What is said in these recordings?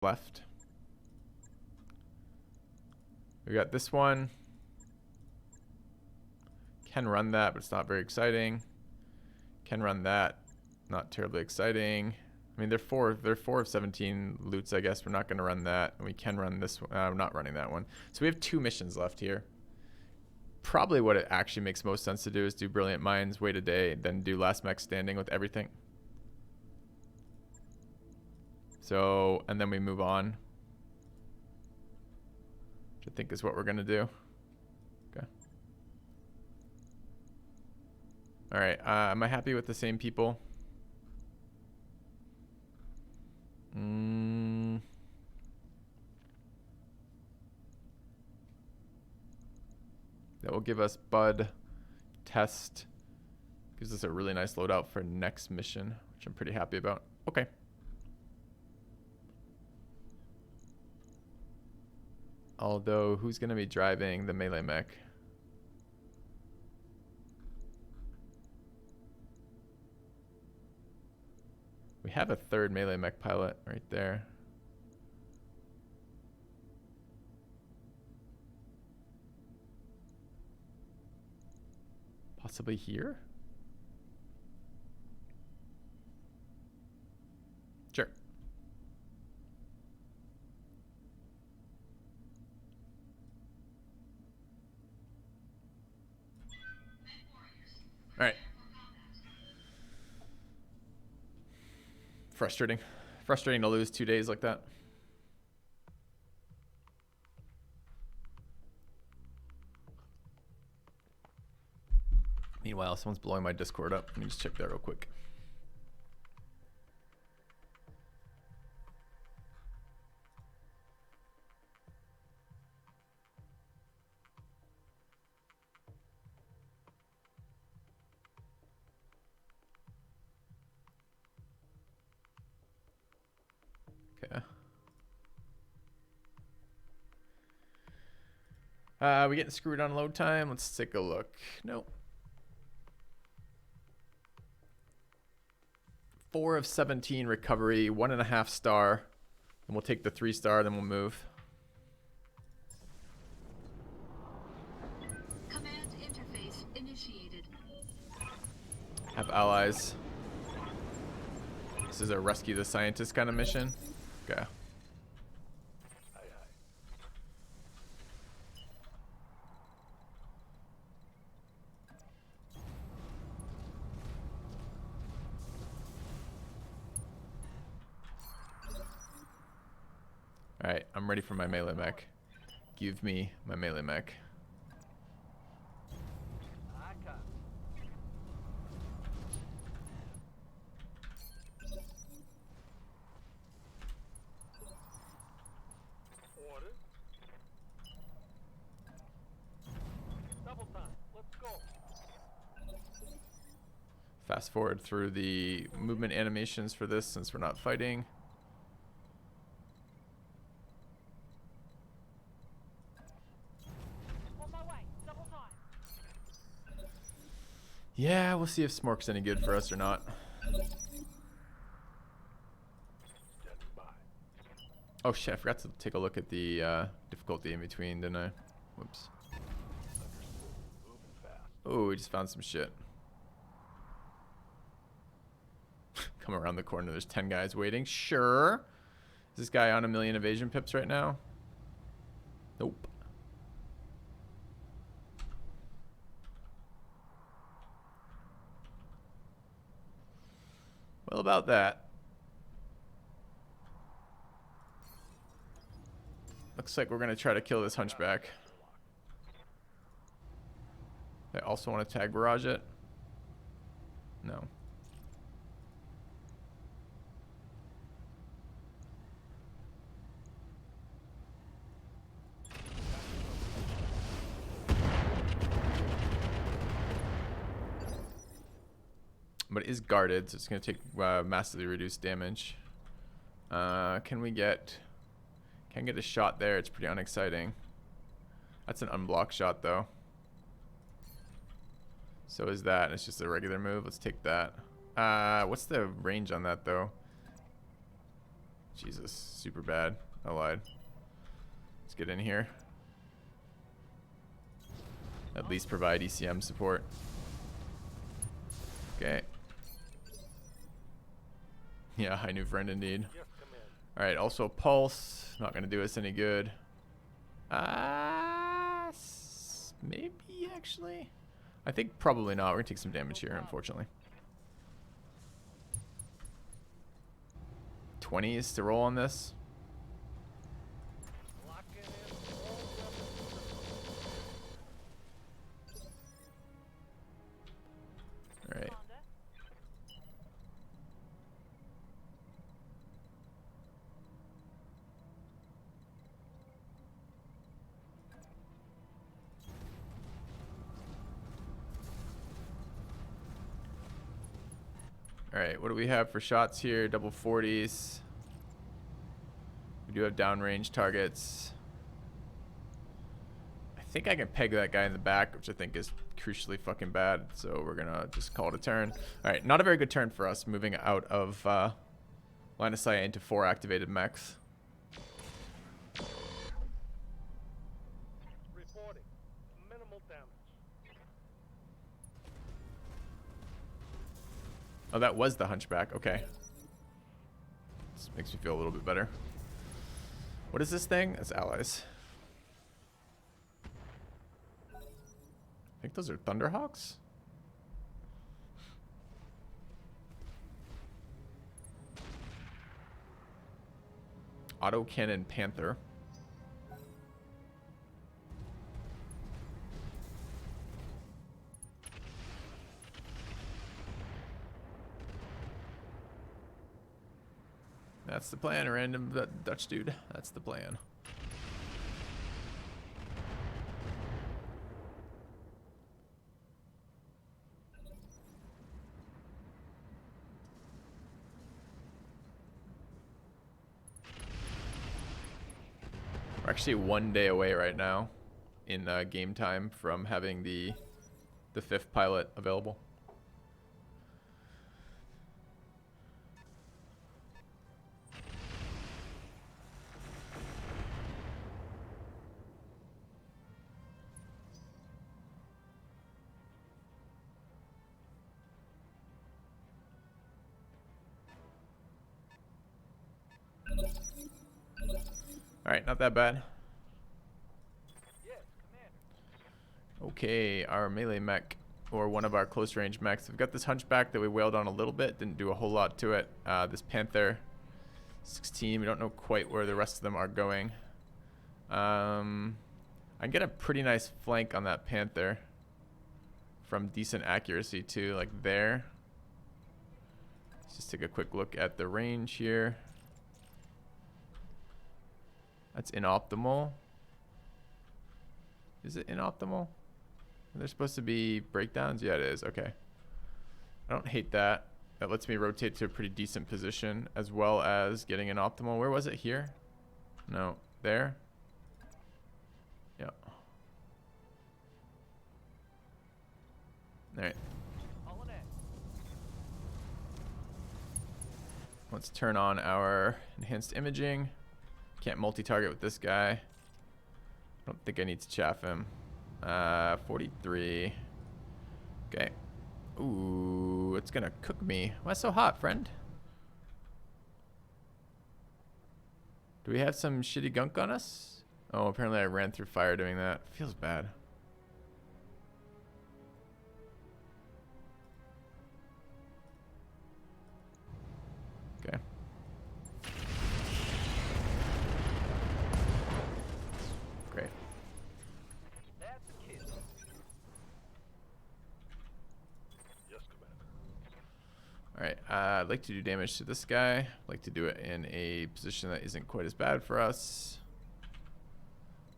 left. We got this one. Can run that, but it's not very exciting. Can run that. Not terribly exciting. I mean, they're four of 17 loots, I guess. We're not going to run that. And we can run this one. I'm not running that one. So we have 2 missions left here. Probably what it actually makes most sense to do is do Brilliant Minds, wait a day, then do Last Mech Standing with everything. So, and then we move on. Which I think is what we're going to do. Okay. All right. Am I happy with the same people? That will give us Bud Test. Gives us a really nice loadout for next mission, which I'm pretty happy about. Okay. Although, who's going to be driving the melee mech? We have a 3rd melee mech pilot right there. Possibly here? Sure. All right. Frustrating. Frustrating to lose 2 days like that. Meanwhile, someone's blowing my Discord up. Let me just check that real quick. Okay. We getting screwed on load time. Let's take a look. Nope. 4 of 17 recovery, 1.5 star. And we'll take the 3 star, then we'll move. Command interface initiated. Have allies. This is a rescue the scientist kind of mission. Okay. Alright, I'm ready for my melee mech. Give me my melee mech. Fast forward through the movement animations for this since we're not fighting. Yeah, we'll see if Smork's any good for us or not. Oh shit, I forgot to take a look at the difficulty in between, didn't I? Whoops. Oh, we just found some shit. Come around the corner, there's 10 guys waiting. Sure. Is this guy on 1 million evasion pips right now? Nope. Well, about that. Looks like we're going to try to kill this hunchback. I also want to tag barrage it. No. But it is guarded, so it's going to take massively reduced damage. Can we get... Can't get a shot there. It's pretty unexciting. That's an unblocked shot, though. So is that. It's just a regular move. Let's take that. What's the range on that, though? Jesus, super bad. I lied. Let's get in here. At least provide ECM support. Okay. Yeah, I knew friend indeed. Alright, also Pulse. Not going to do us any good. Maybe, actually. I think probably not. We're going to take some damage here, unfortunately. 20s to roll on this. Alright. Alright, what do we have for shots here? Double 40s. We do have downrange targets. I think I can peg that guy in the back, which I think is crucially fucking bad. So we're going to just call it a turn. Alright, not a very good turn for us, moving out of line of sight into 4 activated mechs. Reporting. Minimal damage. Oh, that was the hunchback. Okay. This makes me feel a little bit better. What is this thing? That's allies. I think those are Thunderhawks. Autocannon Panther. That's the plan, random Dutch dude. That's the plan. We're actually 1 day away right now in game time from having the 5th pilot available. Alright, not that bad. Yes, Commander. Okay, our melee mech, or one of our close range mechs. We've got this hunchback that we wailed on a little bit, didn't do a whole lot to it. This Panther, 16, we don't know quite where the rest of them are going. I can get a pretty nice flank on that Panther from decent accuracy too, like there. Let's just take a quick look at the range here. That's inoptimal. Is it inoptimal? Are there supposed to be breakdowns? Yeah, it is. Okay. I don't hate that. That lets me rotate to a pretty decent position, as well as getting an optimal. Where was it? Here? No. There? Yeah. Alright. Let's turn on our enhanced imaging. Can't multi-target with this guy. I don't think I need to chaff him. 43. Okay. Ooh, it's gonna cook me. Why so hot, friend? Do we have some shitty gunk on us? Oh, apparently I ran through fire doing that. Feels bad. Okay. Great. That's a kid. Yes, Commander. Alright, I'd like to do damage to this guy. I'd like to do it in a position that isn't quite as bad for us.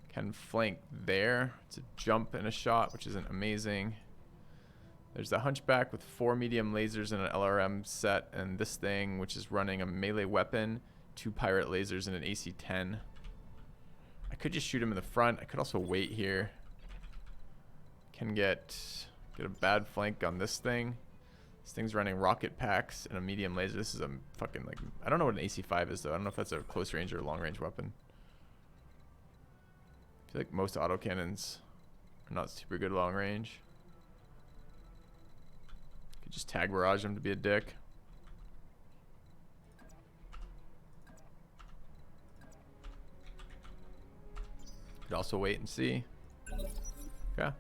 Can flank there. It's a jump and a shot, which isn't amazing. There's the hunchback with 4 medium lasers and an LRM set, and this thing, which is running a melee weapon, 2 pirate lasers and an AC-10. I could just shoot him in the front. I could also wait here. Can get a bad flank on this thing. This thing's running rocket packs and a medium laser. This is a fucking like, I don't know what an AC-5 is though. I don't know if that's a close range or long range weapon. I feel like most autocannons are not super good long range. Could just tag barrage him to be a dick. Could also wait and see. Okay.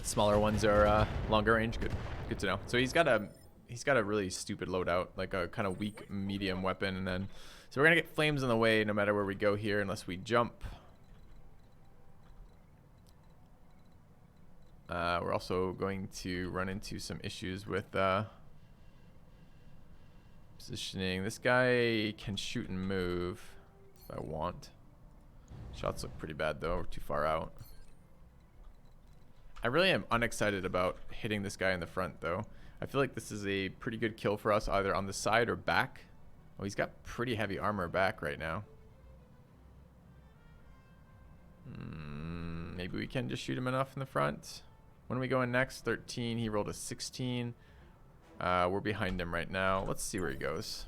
Smaller ones are longer range. Good to know. So he's got a really stupid loadout, like a kind of weak medium weapon, and then so we're gonna get flames in the way no matter where we go here, unless we jump. We're also going to run into some issues with positioning. This guy can shoot and move if I want. Shots look pretty bad though. We're too far out. I really am unexcited about hitting this guy in the front though. I feel like this is a pretty good kill for us either on the side or back. Oh, he's got pretty heavy armor back right now. Maybe we can just shoot him enough in the front. When are we going next? 13. He rolled a 16. We're behind him right now. Let's see where he goes.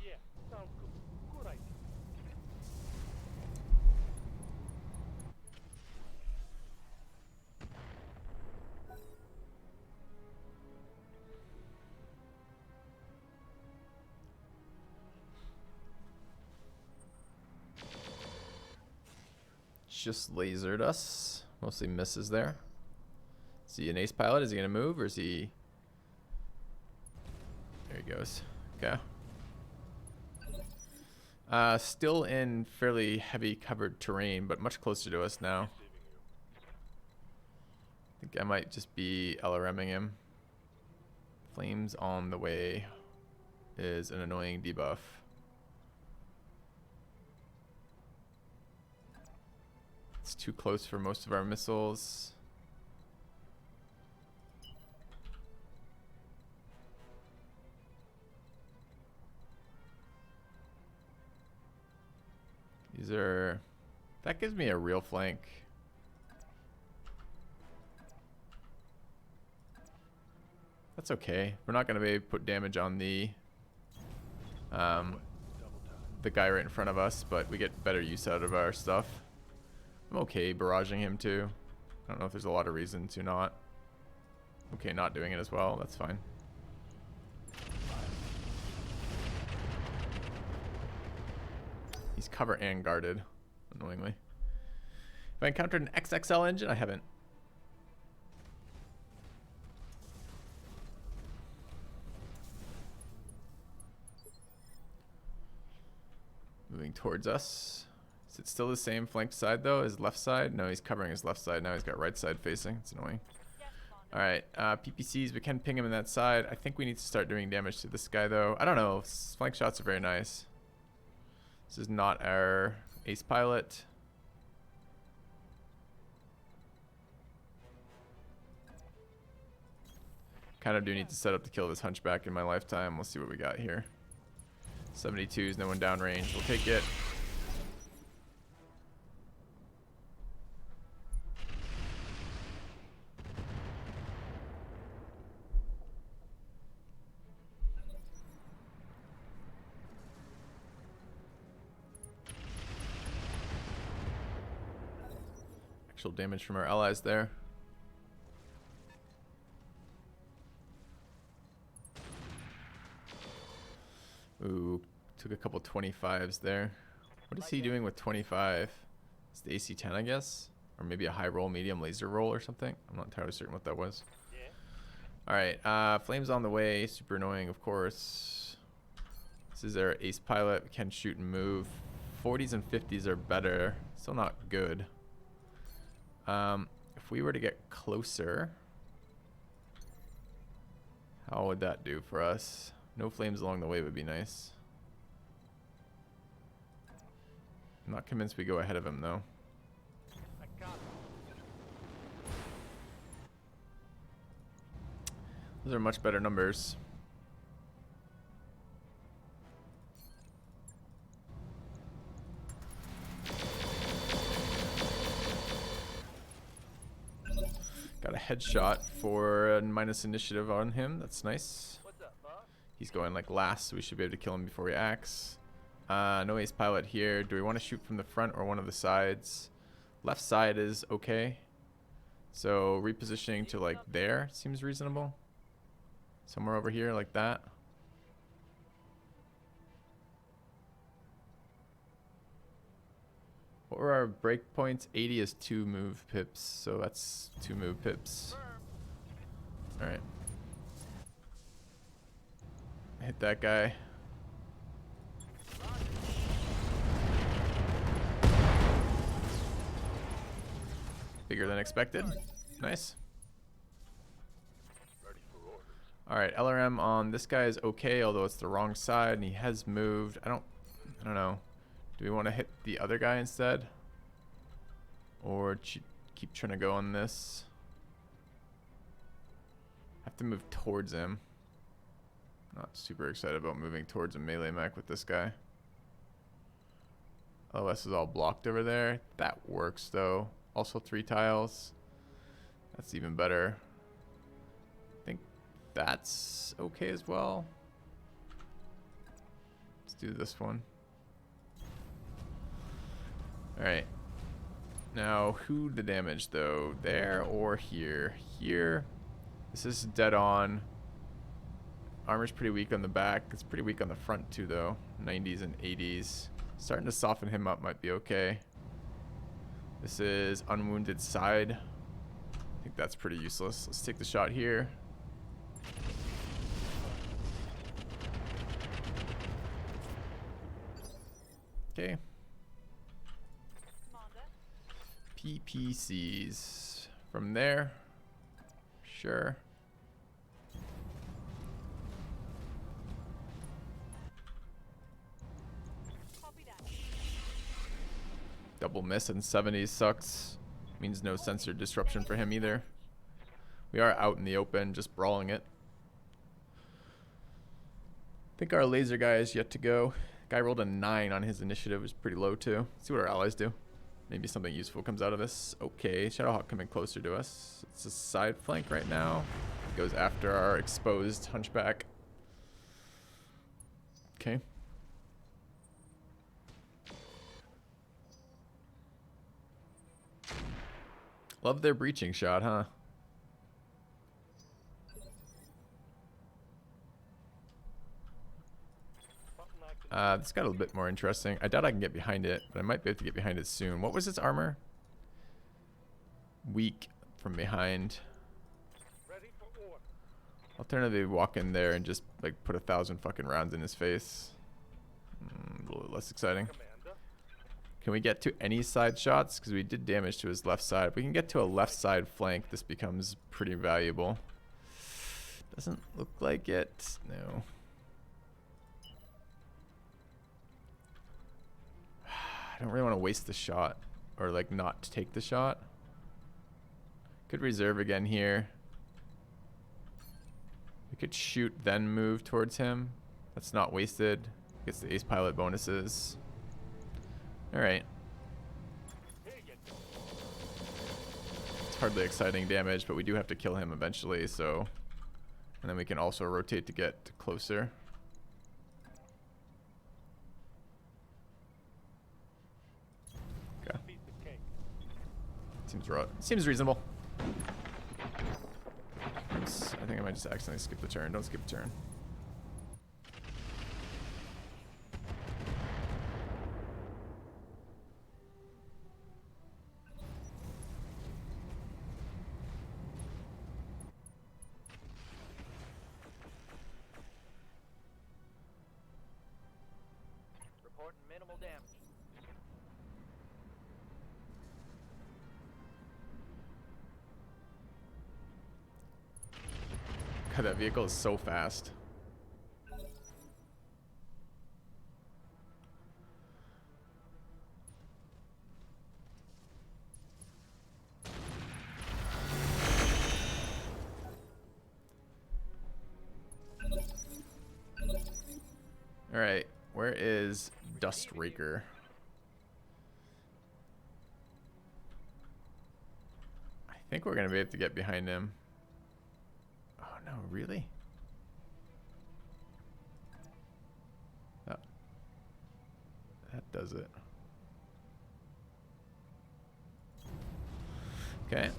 Yeah, sounds good. Good idea. Just lasered us. Mostly misses there. Is he an ace pilot? Is he going to move or is he... There he goes. Okay. Still in fairly heavy covered terrain, but much closer to us now. I think I might just be LRMing him. Flames on the way is an annoying debuff. It's too close for most of our missiles. These are... That gives me a real flank. That's okay. We're not going to be able to put damage on the guy right in front of us, but we get better use out of our stuff. I'm okay barraging him too. I don't know if there's a lot of reason to not. Okay, not doing it as well. That's fine. He's cover and guarded, annoyingly. Have I encountered an XXL engine? I haven't. Moving towards us. Is it still the same flank side though? His left side? No, he's covering his left side. Now he's got right side facing. It's annoying. Alright, PPCs, we can ping him in that side. I think we need to start doing damage to this guy though. I don't know. Flank shots are very nice. This is not our ace pilot. Kind of do need to set up to kill this hunchback in my lifetime. We'll see what we got here. 72s, no one downrange. We'll take it. Actual damage from our allies there. Ooh, took a couple 25s there. What is he doing with 25? It's the AC-10, I guess? Or maybe a high roll, medium laser roll or something? I'm not entirely certain what that was. Yeah. Alright, flames on the way. Super annoying, of course. This is our ace pilot. We can shoot and move. 40s and 50s are better. Still not good. If we were to get closer, how would that do for us? No flames along the way would be nice. I'm not convinced we go ahead of him though. I got it. Those are much better numbers. a headshot for a minus initiative on him. That's nice. What's up, boss? He's going like last, so we should be able to kill him before he acts. No ace pilot here. Do we want to shoot from the front or one of the sides? Left side is okay. So repositioning to like there seems reasonable. Somewhere over here like that. What were our breakpoints? 80 is 2 move pips, so that's 2 move pips. Alright. Hit that guy. Bigger than expected. Nice. Alright, LRM on this guy is okay, although it's the wrong side and he has moved. I don't know. Do we want to hit the other guy instead? Or keep trying to go on this? Have to move towards him. Not super excited about moving towards a melee mech with this guy. LOS is all blocked over there. That works though. Also 3 tiles. That's even better. I think that's okay as well. Let's do this one. Alright. Now, who the damage though? There or here? Here. This is dead on. Armor's pretty weak on the back. It's pretty weak on the front too though. 90s and 80s. Starting to soften him up might be okay. This is unwounded side. I think that's pretty useless. Let's take the shot here. Okay. PPCs. From there. Sure. Double miss and 70s sucks. Means no sensor disruption for him either. We are out in the open, just brawling it. I think our laser guy is yet to go. Guy rolled a 9 on his initiative, which is pretty low too. Let's see what our allies do. Maybe something useful comes out of this. Okay, Shadowhawk coming closer to us. It's a side flank right now. Goes after our exposed hunchback. Okay. Love their breaching shot, huh? This got a little bit more interesting. I doubt I can get behind it, but I might be able to get behind it soon. What was its armor? Weak from behind. Alternatively, walk in there and just like put 1,000 fucking rounds in his face. A little less exciting. Can we get to any side shots? Because we did damage to his left side. If we can get to a left side flank, this becomes pretty valuable. Doesn't look like it. No. I don't really want to waste the shot. Or like not take the shot. Could reserve again here. We could shoot then move towards him. That's not wasted. Gets the ace pilot bonuses. Alright. It's hardly exciting damage, but we do have to kill him eventually, so. And then we can also rotate to get closer. Okay. Seems reasonable. Oops, I think I might just accidentally skip the turn. Don't skip the turn. Reporting minimal damage. God, that vehicle is so fast. All right, where is Dust Raker? I I think we're going to be able to get behind him. Oh, no, really? Oh. That does it. Okay.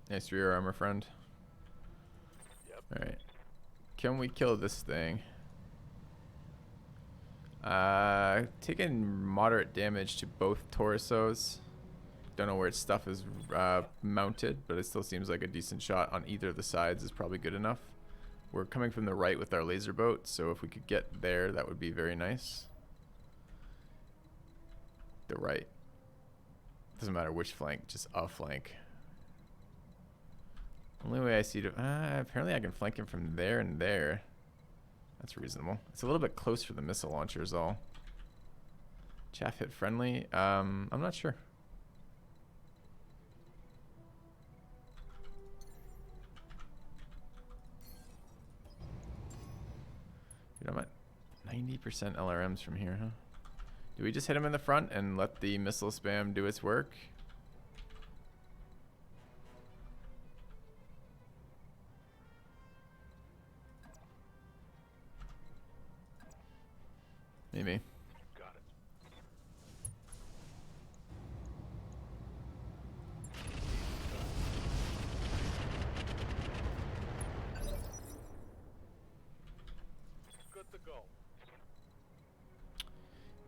Nice rear armor, friend. Yep. Alright. Can we kill this thing? Taking moderate damage to both torsos. Don't know where its stuff is mounted, but it still seems like a decent shot on either of the sides is probably good enough. We're coming from the right with our laser boat, so if we could get there, that would be very nice. The right. Doesn't matter which flank, just a flank. Only way I see to... apparently I can flank him from there and there. That's reasonable. It's a little bit close for the missile launcher is all. Chaff hit friendly. I'm not sure. Dude, I'm at 90% LRMs from here, huh? Do we just hit him in the front and let the missile spam do its work? Maybe. Got it. Good to go.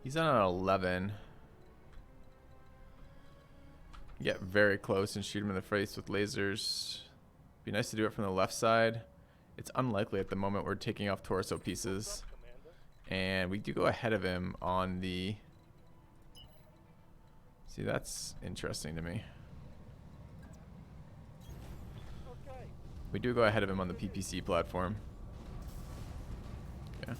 He's on an 11. Get very close and shoot him in the face with lasers. Be nice to do it from the left side. It's unlikely at the moment. We're taking off torso pieces. And we do go ahead of him on the... See, that's interesting to me. Okay. We do go ahead of him on the PPC platform. Yeah.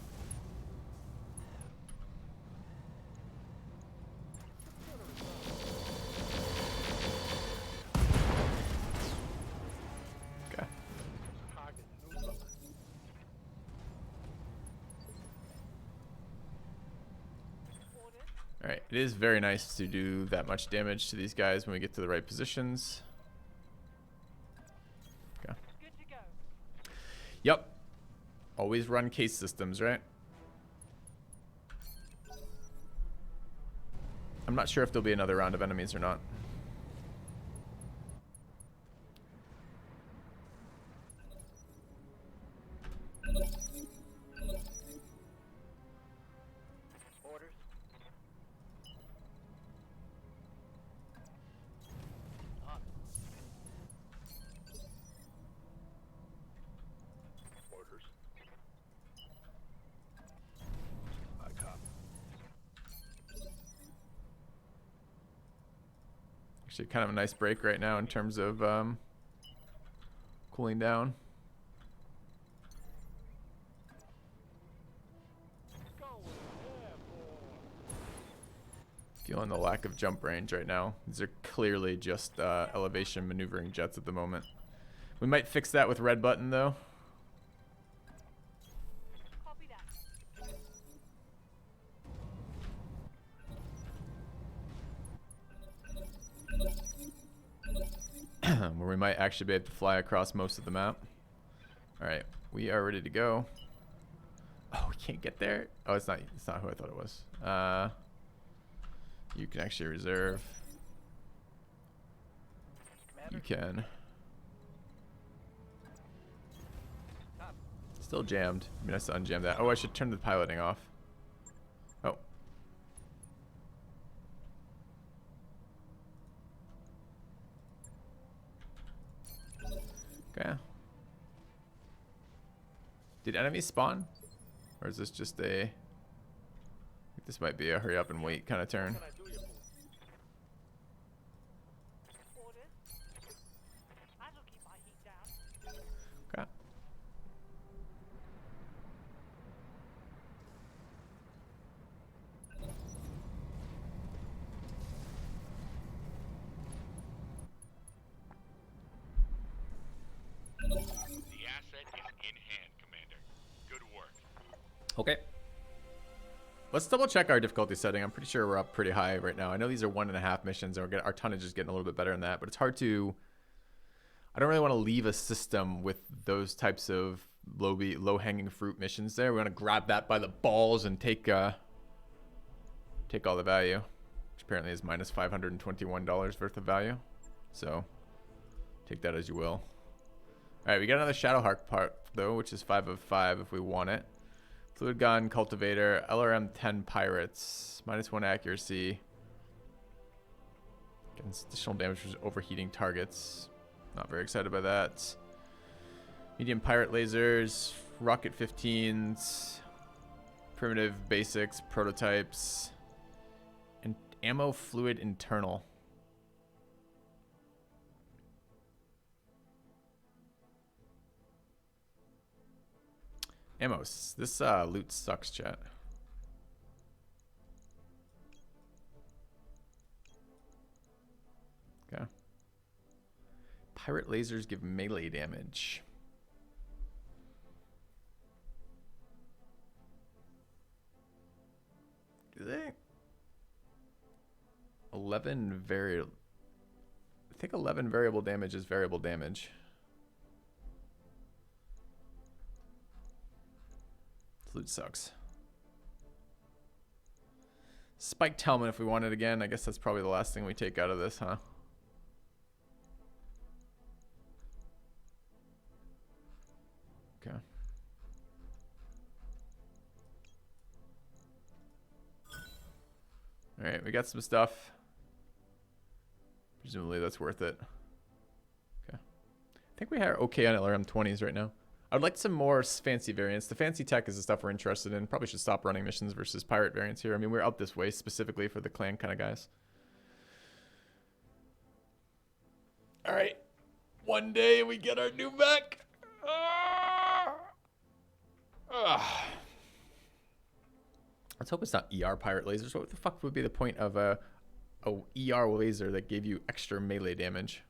Okay. Target neutralized. Alright, it is very nice to do that much damage to these guys when we get to the right positions. Okay. Good to go. Yep. Always run case systems, right? I'm not sure if there'll be another round of enemies or not. Orders. On it. Orders. I copy. Actually, kind of a nice break right now in terms of cooling down. Feeling the lack of jump range right now. These are clearly just elevation maneuvering jets at the moment. We might fix that with red button though. Copy that. Where we might actually be able to fly across most of the map. Alright, we are ready to go. Oh, we can't get there? Oh, it's not who I thought it was. You can actually reserve. You can. Still jammed. I mean, I have to unjam that. Oh, I should turn the piloting off. Oh. Okay. Did enemies spawn? Or is this just a... I think this might be a hurry up and wait kind of turn. What can I do you for? Okay. Let's double check our difficulty setting. I'm pretty sure we're up pretty high right now. I know these are 1.5 missions, and our tonnage is getting a little bit better than that, but it's hard to... I don't really want to leave a system with those types of low-hanging fruit missions there. We want to grab that by the balls and take all the value, which apparently is minus $521 worth of value. So take that as you will. All right, we got another Shadowhawk part, though, which is 5 of 5 if we want it. Fluid Gun, Cultivator, LRM 10 Pirates, minus 1 accuracy. Against additional damage for overheating targets. Not very excited by that. Medium Pirate Lasers, Rocket 15s, Primitive Basics, Prototypes, and Ammo Fluid Internal. Ammos. This loot sucks, chat. Okay. Pirate lasers give melee damage. Do they? 11 variable. I think 11 variable damage is variable damage. Loot sucks. Spiked helmet if we want it again. I guess that's probably the last thing we take out of this, huh? Okay. Alright, we got some stuff. Presumably that's worth it. Okay. I think we are okay on LRM 20s right now. I'd like some more fancy variants. The fancy tech is the stuff we're interested in. Probably should stop running missions versus pirate variants here. I mean, we're up this way specifically for the clan kind of guys. All right. One day we get our new mech. Let's hope it's not ER pirate lasers. What the fuck would be the point of a ER laser that gave you extra melee damage?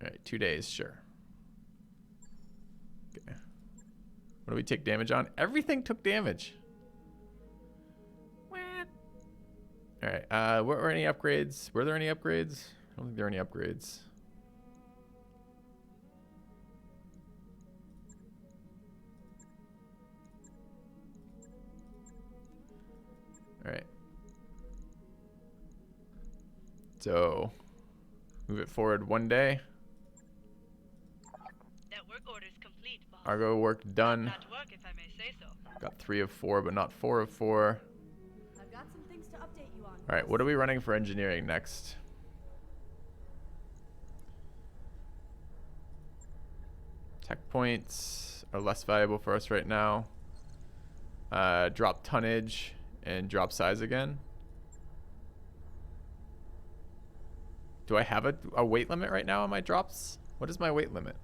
All right, 2 days, sure. Okay. What do we take damage on? Everything took damage. What? All right. Were any upgrades? Were there any upgrades? I don't think there are any upgrades. All right. So, move it forward 1 day. Orders complete, boss. Argo work done. That work, if I may say so. Got 3 of 4, but not 4 of 4. I've got some things to update you on. All right, what are we running for engineering next? Tech points are less valuable for us right now. Drop tonnage and drop size again. Do I have a weight limit right now on my drops? What is my weight limit?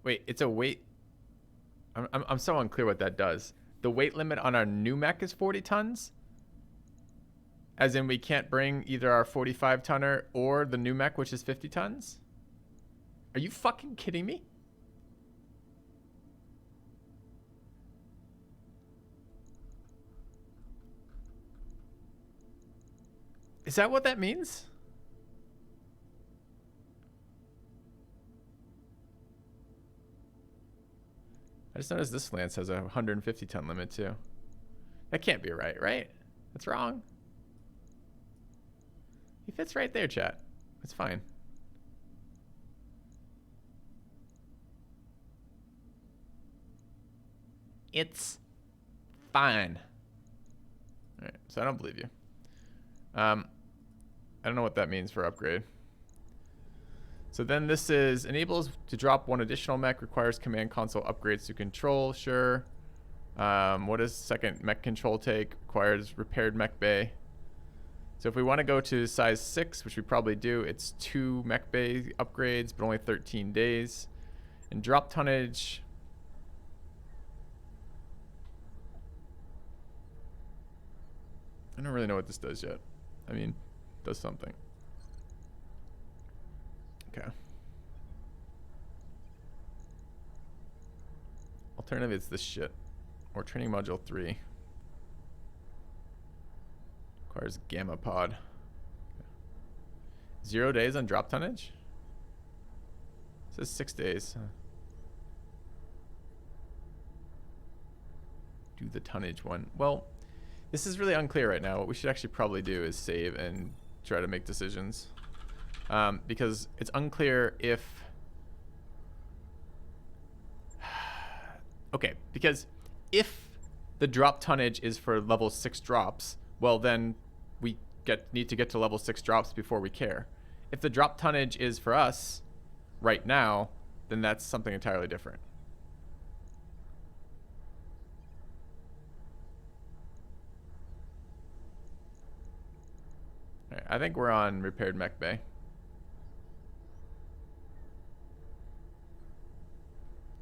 Wait, it's a weight. I'm so unclear what that does. The weight limit on our new mech is 40 tons? As in we can't bring either our 45 tonner or the new mech, which is 50 tons? Are you fucking kidding me? Is that what that means? I just noticed this Lance has a 150 ton limit too. That can't be right, right? That's wrong. He fits right there, chat. That's fine. It's fine. All right, so I don't believe you. I don't know what that means for upgrade. So then this is enables to drop 1 additional mech, requires command console upgrades to control, sure. What does second mech control take? Requires repaired mech bay. So if we want to go to size 6, which we probably do, it's 2 mech bay upgrades, but only 13 days. And drop tonnage. I don't really know what this does yet. I mean, it does something. Okay. Alternative is this shit. Or training module 3. Requires gamma pod. Okay. 0 days on drop tonnage? It says 6 days. Do the tonnage one. Well, this is really unclear right now. What we should actually probably do is save and try to make decisions. Because it's unclear if... Okay, because if the drop tonnage is for level 6 drops, well then we need to get to level 6 drops before we care. If the drop tonnage is for us right now, then that's something entirely different. All right, I think we're on repaired mech bay.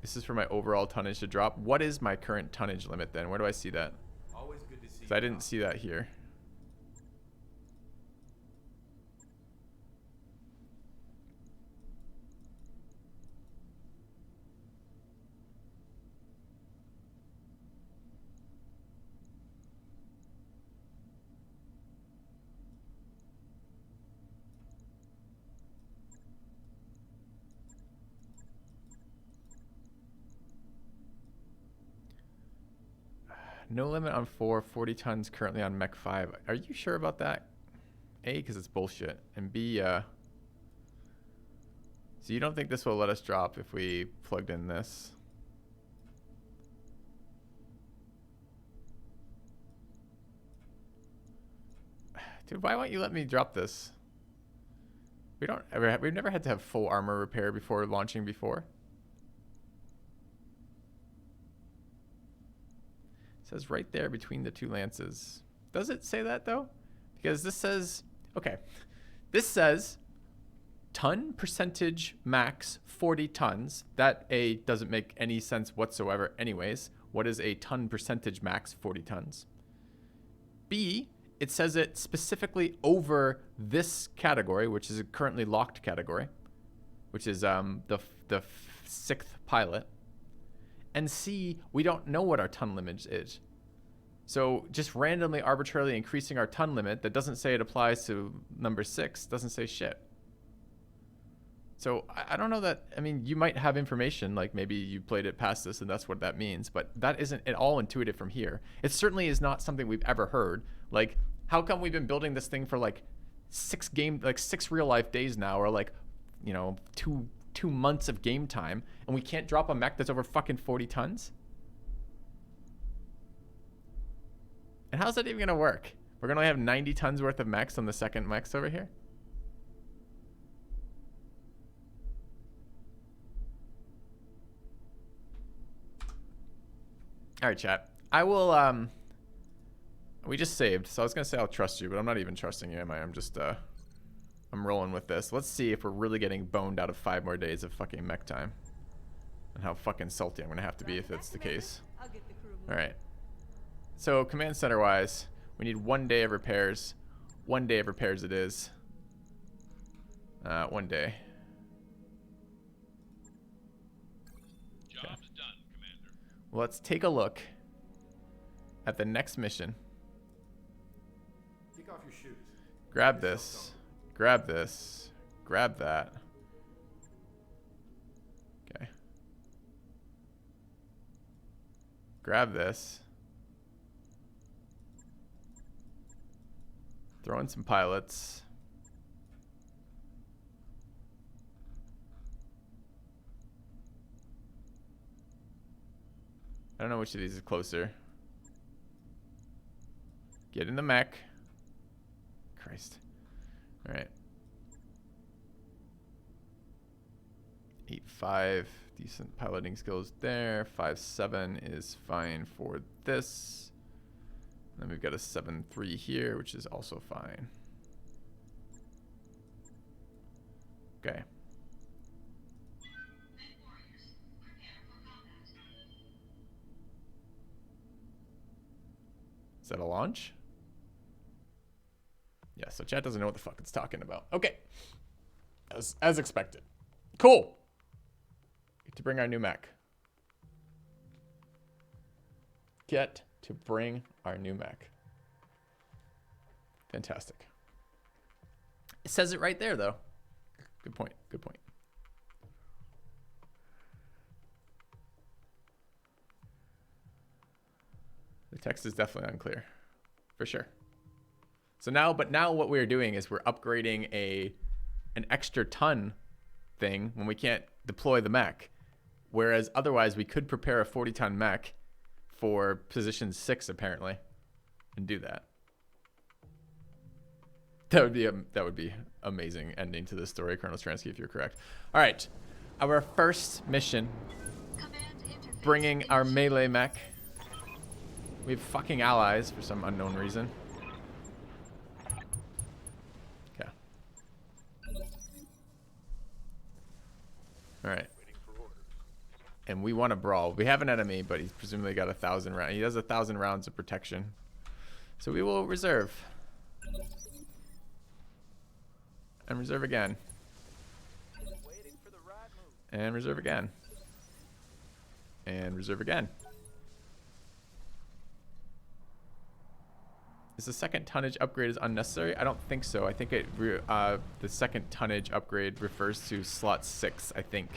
This is for my overall tonnage to drop. What is my current tonnage limit then? Where do I see that? Always good to see. Because I didn't see that here. No limit on 4, 40 tons currently on mech 5. Are you sure about that? A, because it's bullshit. And B, so you don't think this will let us drop if we plugged in this? Dude, why won't you let me drop this? We've never had to have full armor repair before launching before. It says right there between the 2 lances. Does it say that though? Because this says, okay, this says ton percentage max 40 tons. That A, doesn't make any sense whatsoever anyways. What is a ton percentage max 40 tons? B, it says it specifically over this category, which is a currently locked category, which is the 6th pilot. And C, we don't know what our ton limit is. So just randomly, arbitrarily increasing our ton limit that doesn't say it applies to number 6 doesn't say shit. So I don't know that, I mean, you might have information, like maybe you played it past this and that's what that means, but that isn't at all intuitive from here. It certainly is not something we've ever heard. Like, how come we've been building this thing for like 6 real life days now, or like, you know, two months of game time, and we can't drop a mech that's over fucking 40 tons? And how's that even gonna work? We're gonna only have 90 tons worth of mechs on the second mechs over here? All right, chat. I will, we just saved, so I was gonna say I'll trust you, but I'm not even trusting you, am I? I'm just, I'm rolling with this. Let's see if we're really getting boned out of 5 more days of fucking mech time. And how fucking salty I'm gonna have to be if that's the case. I'll get the crew moving. All right. So command center wise, we need 1 day of repairs. 1 day of repairs it is. 1 day. Job's done, Commander. Well, let's take a look at the next mission. Kick off your shoes. Grab this. Grab this. Grab that. Okay. Grab this. Throw in some pilots. I don't know which of these is closer. Get in the mech. Christ. All right. 8.5, decent piloting skills there. 5.7 is fine for this. Then we've got a 7.3 here, which is also fine. Okay. Is that a launch? Yeah, so chat doesn't know what the fuck it's talking about. Okay. As expected. Cool. Get to bring our new mech. Get to bring our new mech. Fantastic. It says it right there, though. Good point. Good point. The text is definitely unclear. For sure. So now, but now what we're doing is we're upgrading an extra ton thing when we can't deploy the mech. Whereas otherwise we could prepare a 40-ton mech for position 6 apparently and do that. That would be amazing ending to this story, Colonel Stransky, if you're correct. All right, our first mission, bringing our melee mech. We have fucking allies for some unknown reason. Okay. All right. And we want to brawl. We have an enemy, but he's presumably got 1,000 rounds. He has 1,000 rounds of protection. So we will reserve. And reserve again. And reserve again. And reserve again. Is the second tonnage upgrade is unnecessary? I don't think so. I think the second tonnage upgrade refers to slot 6, I think,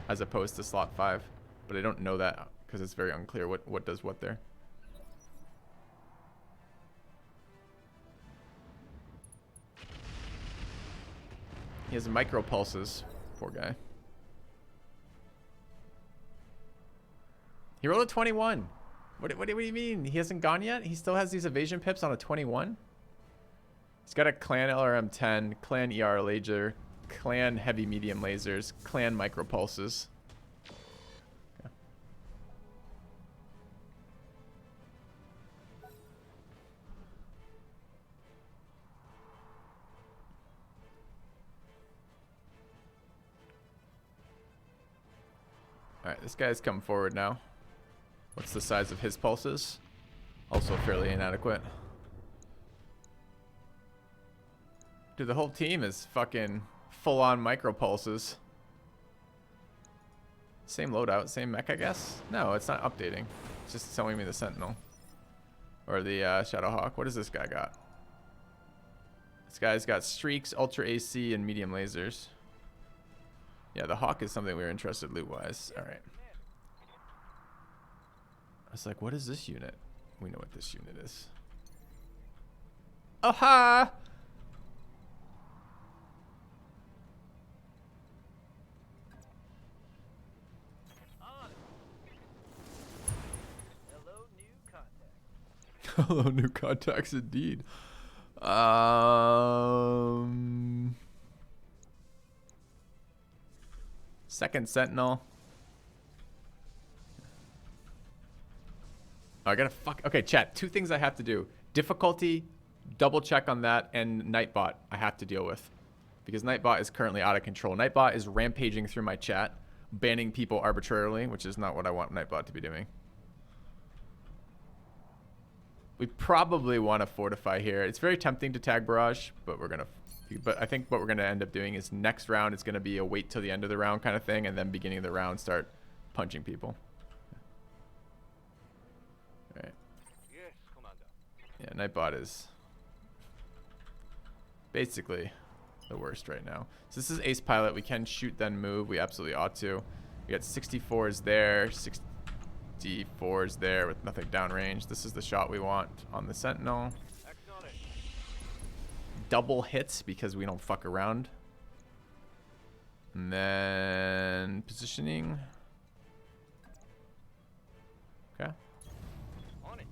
as opposed to slot 5. But I don't know that because it's very unclear what does what there. He has micro pulses. Poor guy. He rolled a 21. What do you mean? He hasn't gone yet? He still has these evasion pips on a 21? He's got a clan LRM 10, clan ER laser, clan heavy medium lasers, clan micro pulses. Yeah. Alright, this guy's come forward now. What's the size of his pulses? Also fairly inadequate. Dude, the whole team is fucking full-on micro pulses. Same loadout, same mech, I guess? No, it's not updating. It's just showing me the Sentinel. Or the Shadowhawk. What does this guy got? This guy's got streaks, ultra AC, and medium lasers. Yeah, the Hawk is something we were interested loot-wise. Alright. I was like, what is this unit? We know what this unit is. Aha! Hello, new contact. Hello, new contacts indeed. Second Sentinel. Oh, I gotta okay, chat. 2 things I have to do. Difficulty, double check on that, and Nightbot I have to deal with. Because Nightbot is currently out of control. Nightbot is rampaging through my chat, banning people arbitrarily, which is not what I want Nightbot to be doing. We probably want to fortify here. It's very tempting to tag barrage, but I think what we're gonna end up doing is next round it's gonna be a wait till the end of the round kind of thing, and then beginning of the round start punching people. Alright. Yes, Commander. Yeah, Nightbot is basically the worst right now. So this is Ace Pilot. We can shoot then move. We absolutely ought to. We got 64s there, 64s there with nothing downrange. This is the shot we want on the Sentinel. Acknowledge. Double hits because we don't fuck around. And then positioning. Okay. On it.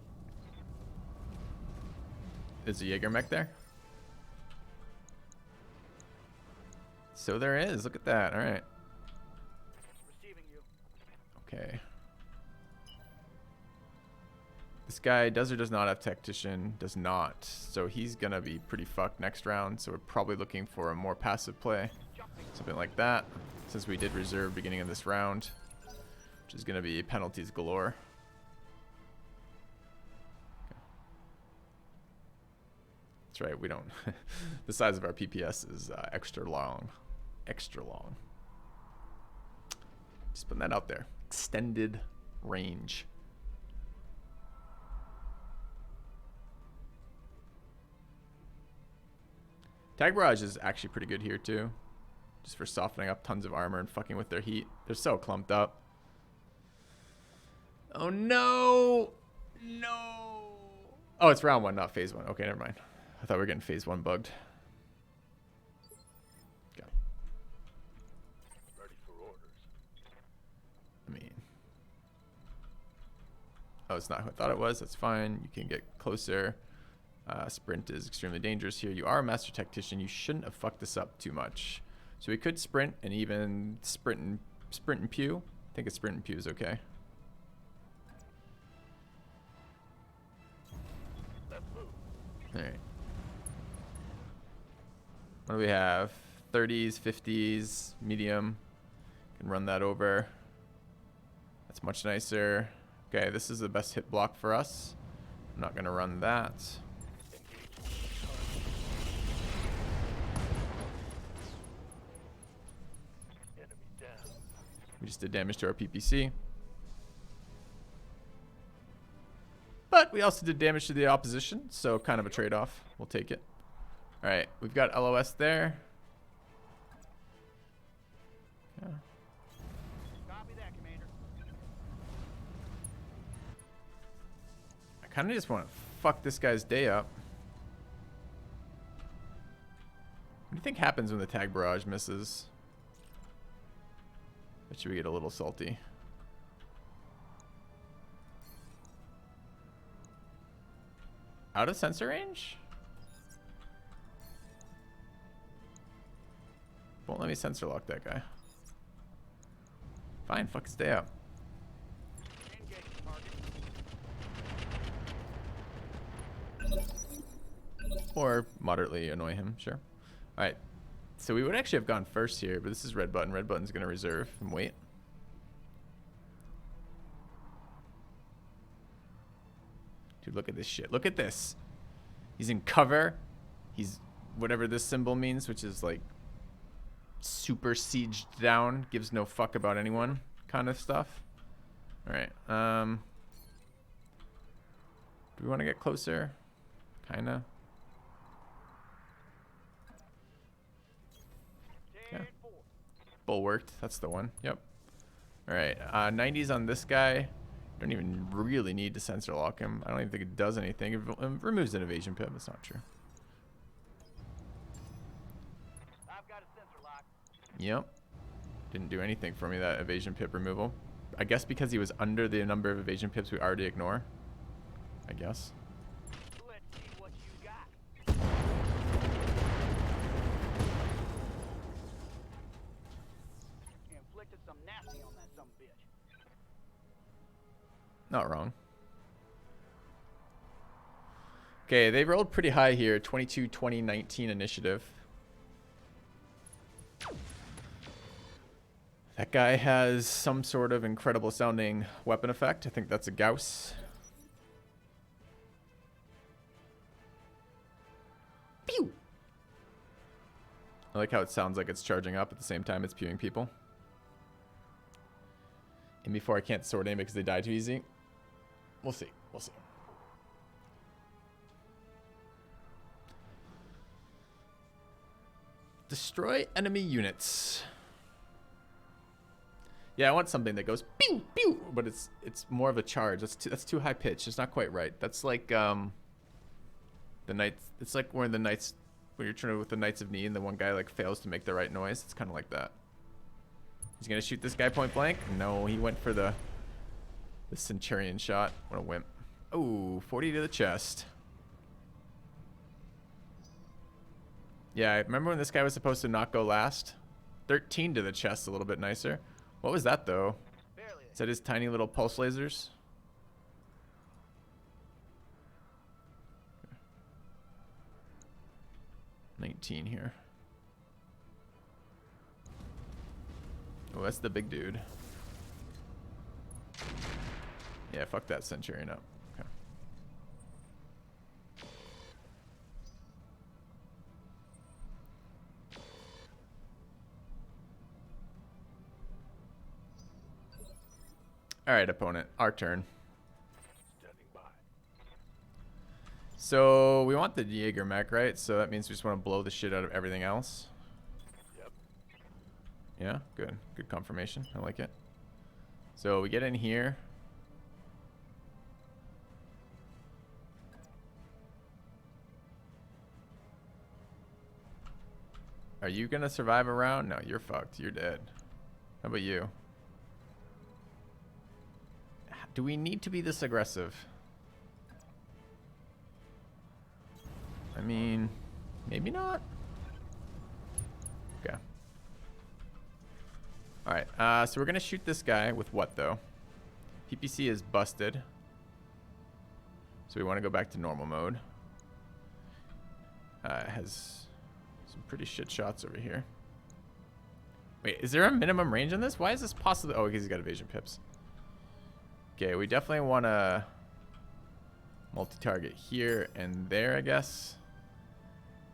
Is a Jaeger mech there? So there is. Look at that. All right. Receiving you. Okay. This guy does or does not have Tactician. Does not. So he's going to be pretty fucked next round. So we're probably looking for a more passive play. Something like that, since we did reserve beginning of this round, which is going to be penalties galore. That's right, we don't. The size of our PPS is extra long. Extra long. Just putting that out there. Extended range. Tag Barrage is actually pretty good here too. Just for softening up tons of armor and fucking with their heat. They're so clumped up. Oh no! No! Oh, it's round 1, not phase 1. Okay, never mind. I thought we were getting phase 1 bugged. Okay. Ready for orders. I mean... Oh, it's not who I thought it was. That's fine. You can get closer. Sprint is extremely dangerous here. You are a master tactician. You shouldn't have fucked this up too much. So we could sprint and even sprint and pew. I think a sprint and pew is okay. Let's move. Alright. What do we have? 30s, 50s, medium. Can run that over. That's much nicer. Okay, this is the best hit block for us. I'm not going to run that. Enemy down. We just did damage to our PPC. But we also did damage to the opposition, so kind of a trade-off. We'll take it. Alright, we've got LOS there. Yeah. Copy that, Commander. I kind of just want to fuck this guy's day up. What do you think happens when the Tag Barrage misses? Bet you we get a little salty. Out of sensor range? Won't let me sensor lock that guy. Fine, fuck, stay up. Engage target. Or moderately annoy him, sure. Alright, so we would actually have gone first here, but this is red button. Red button's gonna reserve and wait. Dude, look at this shit. Look at this. He's in cover. He's whatever this symbol means, which is like super sieged down, gives no fuck about anyone kind of stuff. Alright, do we want to get closer? Kinda. Yeah. Bulwarked, that's the one. Yep. Alright, 90s on this guy. Don't even really need to sensor lock him. I don't even think it does anything. It removes an evasion pip. That's not true. I've got a sensor lock. Yep. Didn't do anything for me, that evasion pip removal. I guess because he was under the number of evasion pips we already ignore. I guess. Let's see what you got. Inflicted some nasty on that sumbitch. Not wrong. Okay, they rolled pretty high here. 22, 20, 19 initiative. That guy has some sort of incredible sounding weapon effect. I think that's a Gauss. Pew! I like how it sounds like it's charging up at the same time it's pewing people. And before I can't sword aim it because they die too easy. We'll see. We'll see. Destroy enemy units. Yeah, I want something that goes pew pew, but it's more of a charge. That's too high pitch. It's not quite right. That's like the knights. It's like when the knights, when you're trying to with the Knights of Knee and the one guy like fails to make the right noise. It's kind of like that. He's gonna shoot this guy point blank. No, he went for the Centurion shot. What a wimp. Oh, 40 to the chest. Yeah, I remember when this guy was supposed to not go last. 13 to the chest, a little bit nicer. What was that though? Barely. Is that his tiny little pulse lasers? 19 here. Oh, that's the big dude. Yeah, fuck that Centurion up. Okay. Alright, opponent. Our turn. So, we want the Jaeger mech, right? So that means we just want to blow the shit out of everything else. Yep. Yeah, good. Good confirmation. I like it. So, we get in here. Are you gonna survive a round? No, you're fucked. You're dead. How about you? Do we need to be this aggressive? I mean, maybe not. Okay. Alright, so we're gonna shoot this guy with what though? PPC is busted. So we want to go back to normal mode. It has some pretty shit shots over here. Wait, is there a minimum range on this? Why is this possible? Oh, because he's got evasion pips. Okay, we definitely want to multi-target here and there, I guess.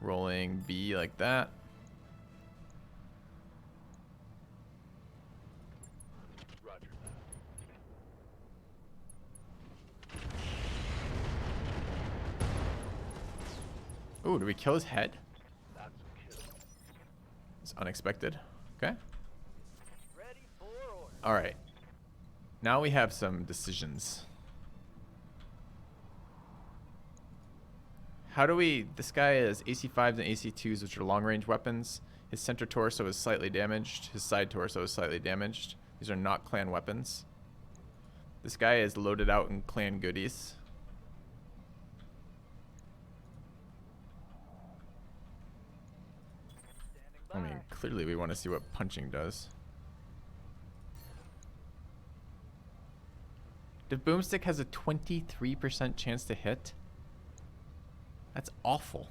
Rolling B like that. Roger that. Ooh, did we kill his head? That's a kill. It's unexpected. Okay. Ready for order. All right. Now we have some decisions. How do we... This guy has AC5s and AC2s, which are long-range weapons. His center torso is slightly damaged. His side torso is slightly damaged. These are not clan weapons. This guy is loaded out in clan goodies. I mean, clearly we want to see what punching does. The boomstick has a 23% chance to hit. That's awful.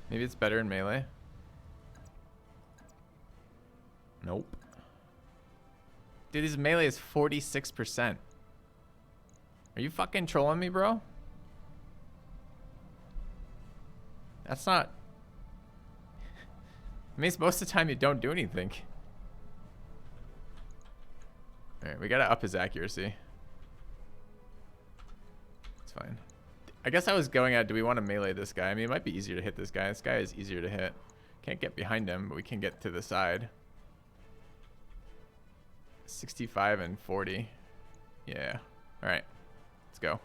Maybe it's better in melee. Nope. Dude, his melee is 46%. Are you fucking trolling me, bro? That's not... It means most of the time you don't do anything. Alright, we gotta up his accuracy. It's fine. I guess I was going at, do we want to melee this guy? I mean, it might be easier to hit this guy. This guy is easier to hit. Can't get behind him, but we can get to the side. 65 and 40. Yeah. Alright. Let's go.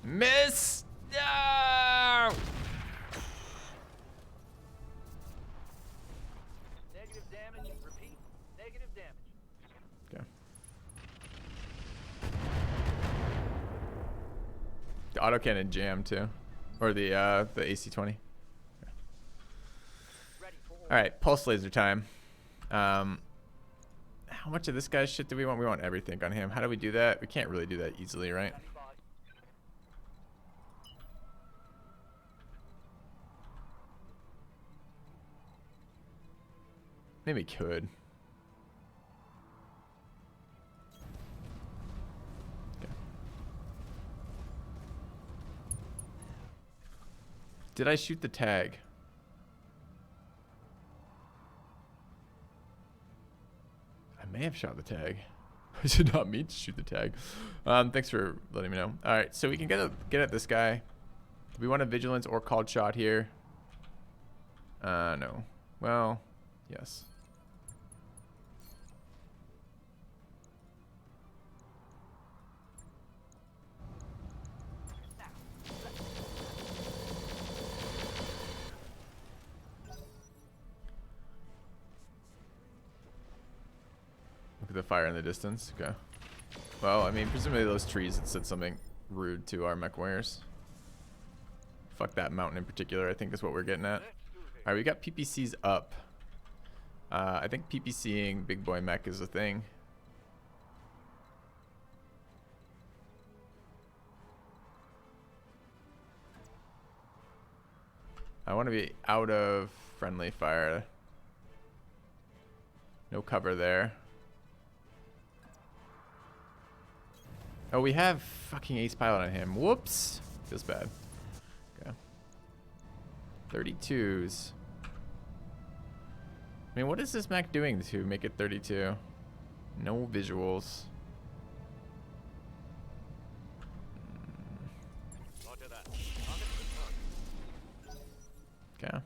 Miss! No! Negative damage. Repeat. Negative damage. Okay. The autocannon jam too. Or the AC-20. Ready for order. Alright, pulse laser time. How much of this guy's shit do we want? We want everything on him. How do we do that? We can't really do that easily, right? Standing by. Maybe we could. Okay. Did I shoot the tag? I may have shot the tag. I did not mean to shoot the tag. Thanks for letting me know. All right, so we can get at this guy. Do we want a vigilance or called shot here? No. Well, yes. Look at the fire in the distance. Okay. Well, I mean, presumably those trees had said something rude to our mech warriors. Fuck that mountain in particular, I think is what we're getting at. Alright, we got PPCs up. I think PPCing big boy mech is a thing. I want to be out of friendly fire. No cover there. Oh, we have fucking ace pilot on him. Whoops. Feels bad. Okay. 32s. I mean, what is this mech doing to make it 32? No visuals. Roger that. Okay.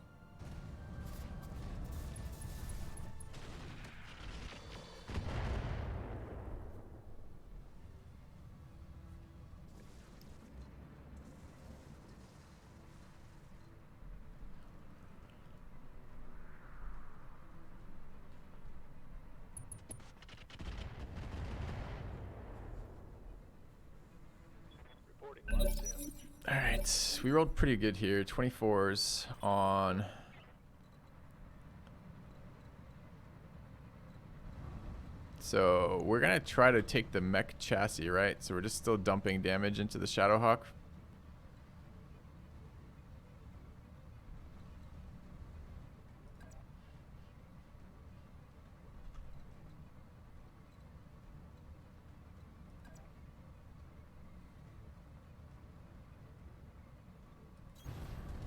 Reporting live damage. Alright, we rolled pretty good here. 24s on... So, we're gonna try to take the mech chassis, right? So we're just still dumping damage into the Shadowhawk.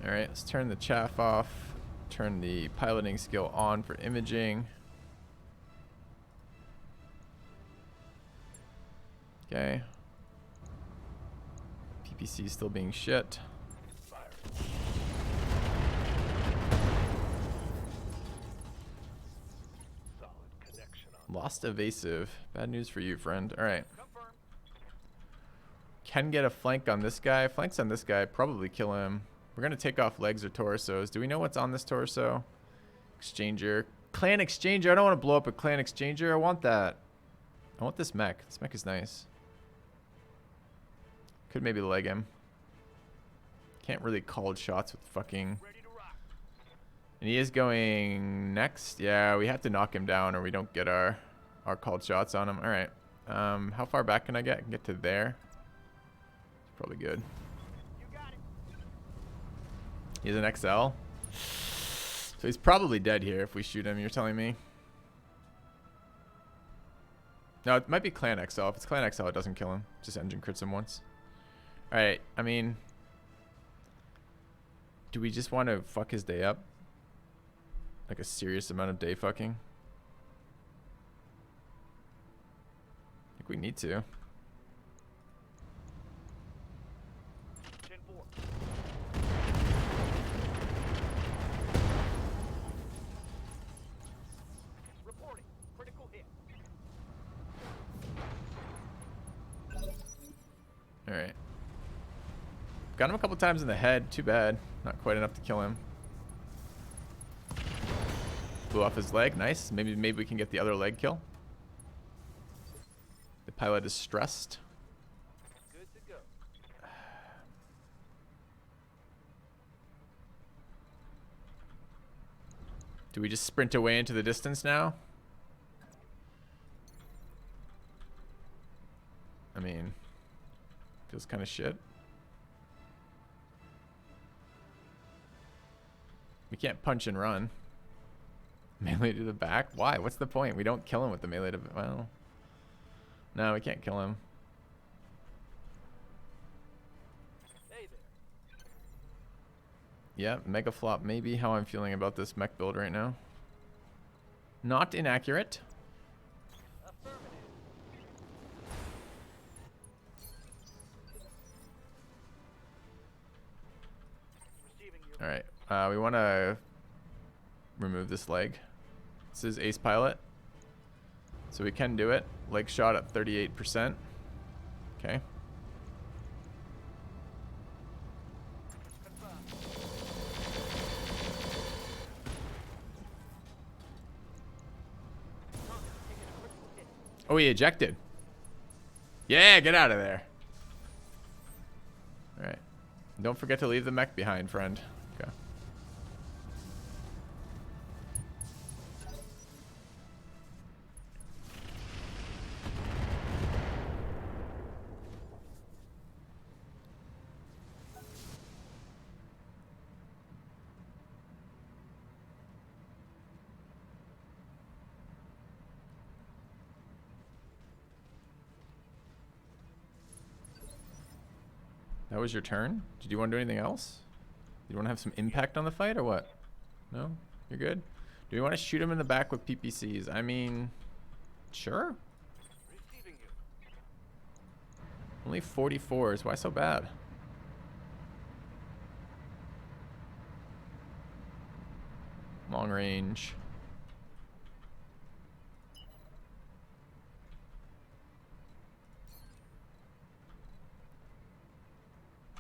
Alright, let's turn the chaff off. Turn the piloting skill on for imaging. Okay. PPC still being shit. Fire. Solid connection on. Lost evasive. Bad news for you, friend. Alright. Confirm. Can get a flank on this guy. Flanks on this guy. Probably kill him. We're going to take off legs or torsos. Do we know what's on this torso? Exchanger. Clan Exchanger. I don't want to blow up a Clan Exchanger. I want that. I want this mech. This mech is nice. Could maybe leg him. Can't really call shots with fucking... Ready to rock. And he is going next. Yeah, we have to knock him down or we don't get our called shots on him. All right. How far back can I get? I can get to there. It's probably good. You got it. He's an XL. So he's probably dead here if we shoot him, you're telling me? No, it might be Clan XL. If it's Clan XL, it doesn't kill him. Just engine crits him once. Alright, I mean... Do we just want to fuck his day up? Like a serious amount of day fucking? I think we need to. Gen 4. Reporting. Critical hit. Alright. Got him a couple times in the head. Too bad. Not quite enough to kill him. Blew off his leg. Nice. Maybe we can get the other leg kill. The pilot is stressed. Good to go. Do we just sprint away into the distance now? I mean, feels kind of shit. We can't punch and run. Melee to the back? Why? What's the point? We don't kill him with the melee to... Well... No, we can't kill him. Hey there. Yeah, mega flop maybe how I'm feeling about this mech build right now. Not inaccurate. Affirmative. Receiving your Alright, we want to remove this leg. This is ace pilot. So we can do it. Leg shot at 38%. Okay. confirmed. Target taking a critical hit. Oh, he ejected. Yeah, get out of there. Alright. Don't forget to leave the mech behind, friend. Okay. That was your turn? Did you want to do anything else? You want to have some impact on the fight or what? No? You're good? Do you want to shoot him in the back with PPCs? I mean, sure. Receiving you. Only 44s. Why so bad? Long range.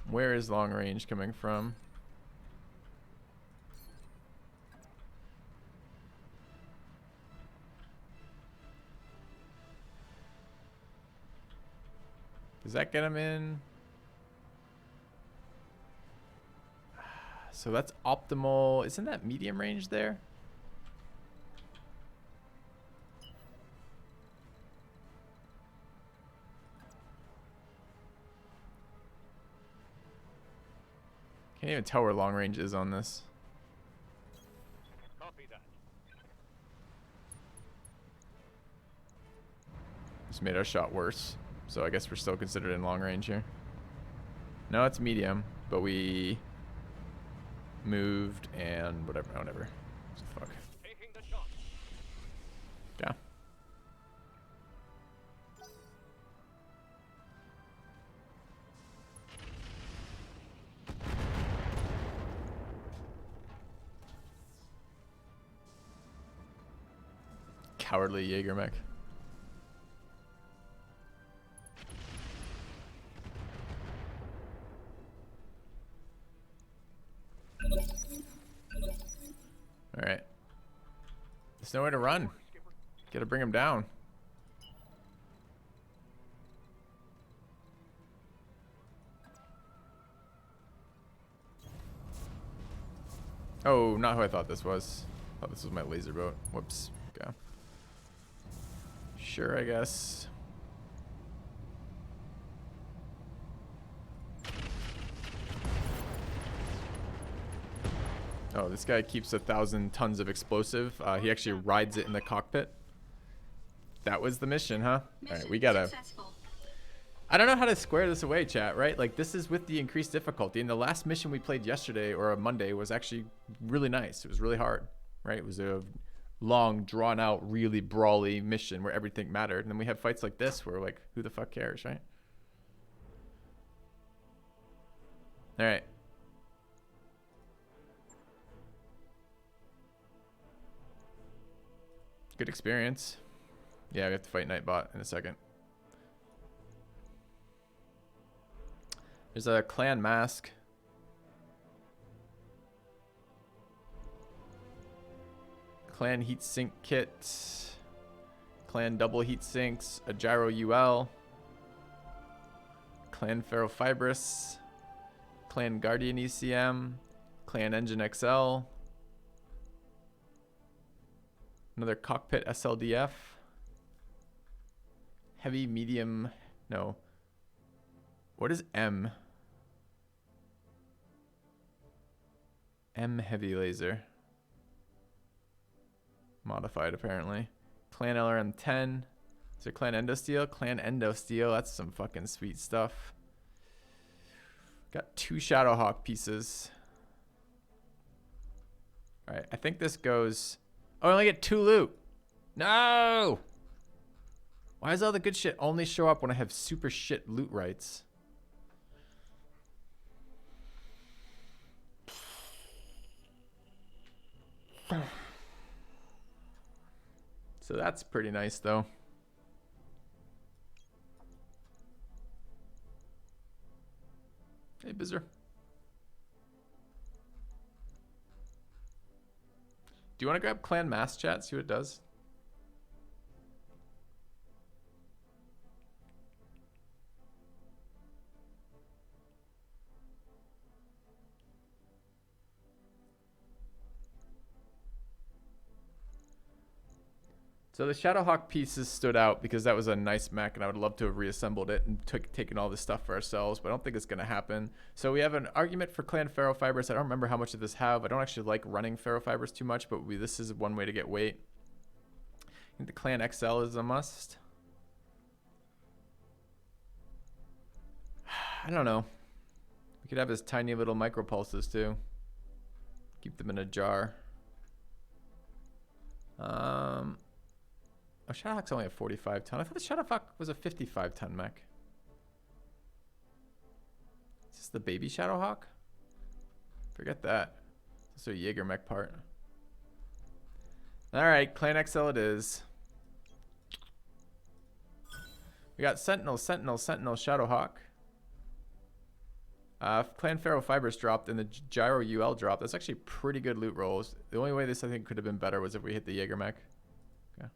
Where is long range coming from? Does that get him in? So that's optimal. Isn't that medium range there? Can't even tell where long range is on this. Copy that. Just made our shot worse. So I guess we're still considered in long range here. No, it's medium, but we moved and whatever. So fuck. Taking the shot. Yeah. Cowardly Jaeger mech. All right. There's nowhere to run. Gotta bring him down. Oh, not who I thought this was. I thought this was my laser boat. Whoops. Okay. Sure, I guess. Oh, this guy keeps 1,000 tons of explosive. He actually rides it in the cockpit. That was the mission, huh? All right, we gotta... I don't know how to square this away, chat, right? Like, this is with the increased difficulty. And the last mission we played yesterday, or Monday, was actually really nice. It was really hard, right? It was a long, drawn-out, really brawly mission where everything mattered. And then we have fights like this where, like, who the fuck cares, right? All right. Good experience. Yeah, we have to fight Nightbot in a second. There's a clan mask. Clan heat sink kit. Clan double heat sinks. A gyro UL. Clan ferrofibrous. Clan guardian ECM. Clan engine XL. Another cockpit SLDF. Heavy, medium, no. What is M? M heavy laser. Modified apparently. Clan LRM 10. Is there Clan Endosteel? Clan Endosteel, that's some fucking sweet stuff. Got 2 Shadowhawk pieces. Alright, I think this goes... Oh, I only get 2 loot. No! Why does all the good shit only show up when I have super shit loot rights? So that's pretty nice, though. Hey, Bizzer. Do you want to grab Clan Mass Chat, see what it does? So the Shadowhawk pieces stood out because that was a nice mech and I would love to have reassembled it and taken all this stuff for ourselves, but I don't think it's going to happen. So we have an argument for Clan Ferrofibers. I don't remember how much of this have. I don't actually like running Ferrofibers too much, but this is one way to get weight. I think the Clan XL is a must. I don't know. could have his tiny little micropulses too. Keep them in a jar. Oh, Shadowhawk's only a 45 ton. I thought the Shadowhawk was a 55 ton mech. Is this the baby Shadowhawk? Forget that. It's a Jaeger mech part. Alright, Clan XL it is. We got Sentinel, Sentinel, Sentinel, Shadowhawk. Clan Pharaoh Fibers dropped and the Gyro UL dropped. That's actually pretty good loot rolls. The only way this I think could have been better was if we hit the Jaeger mech. Okay.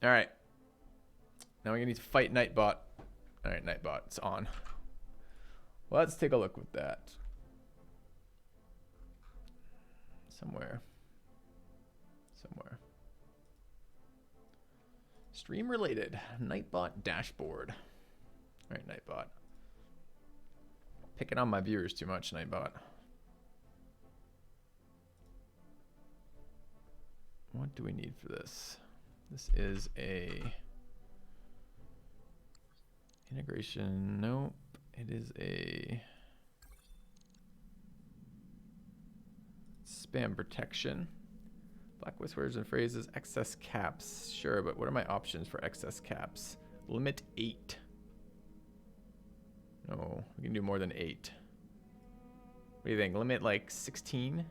Alright. Now we need to fight Nightbot. Alright, Nightbot, it's on. Let's take a look with that. Somewhere. Stream related. Nightbot dashboard. Alright, Nightbot. Picking on my viewers too much, Nightbot. What do we need for this? This is a integration. Nope. It is a spam protection. Blacklist words and phrases. Excess caps. Sure, but what are my options for excess caps? Limit 8. No, we can do more than 8. What do you think? Limit like 16?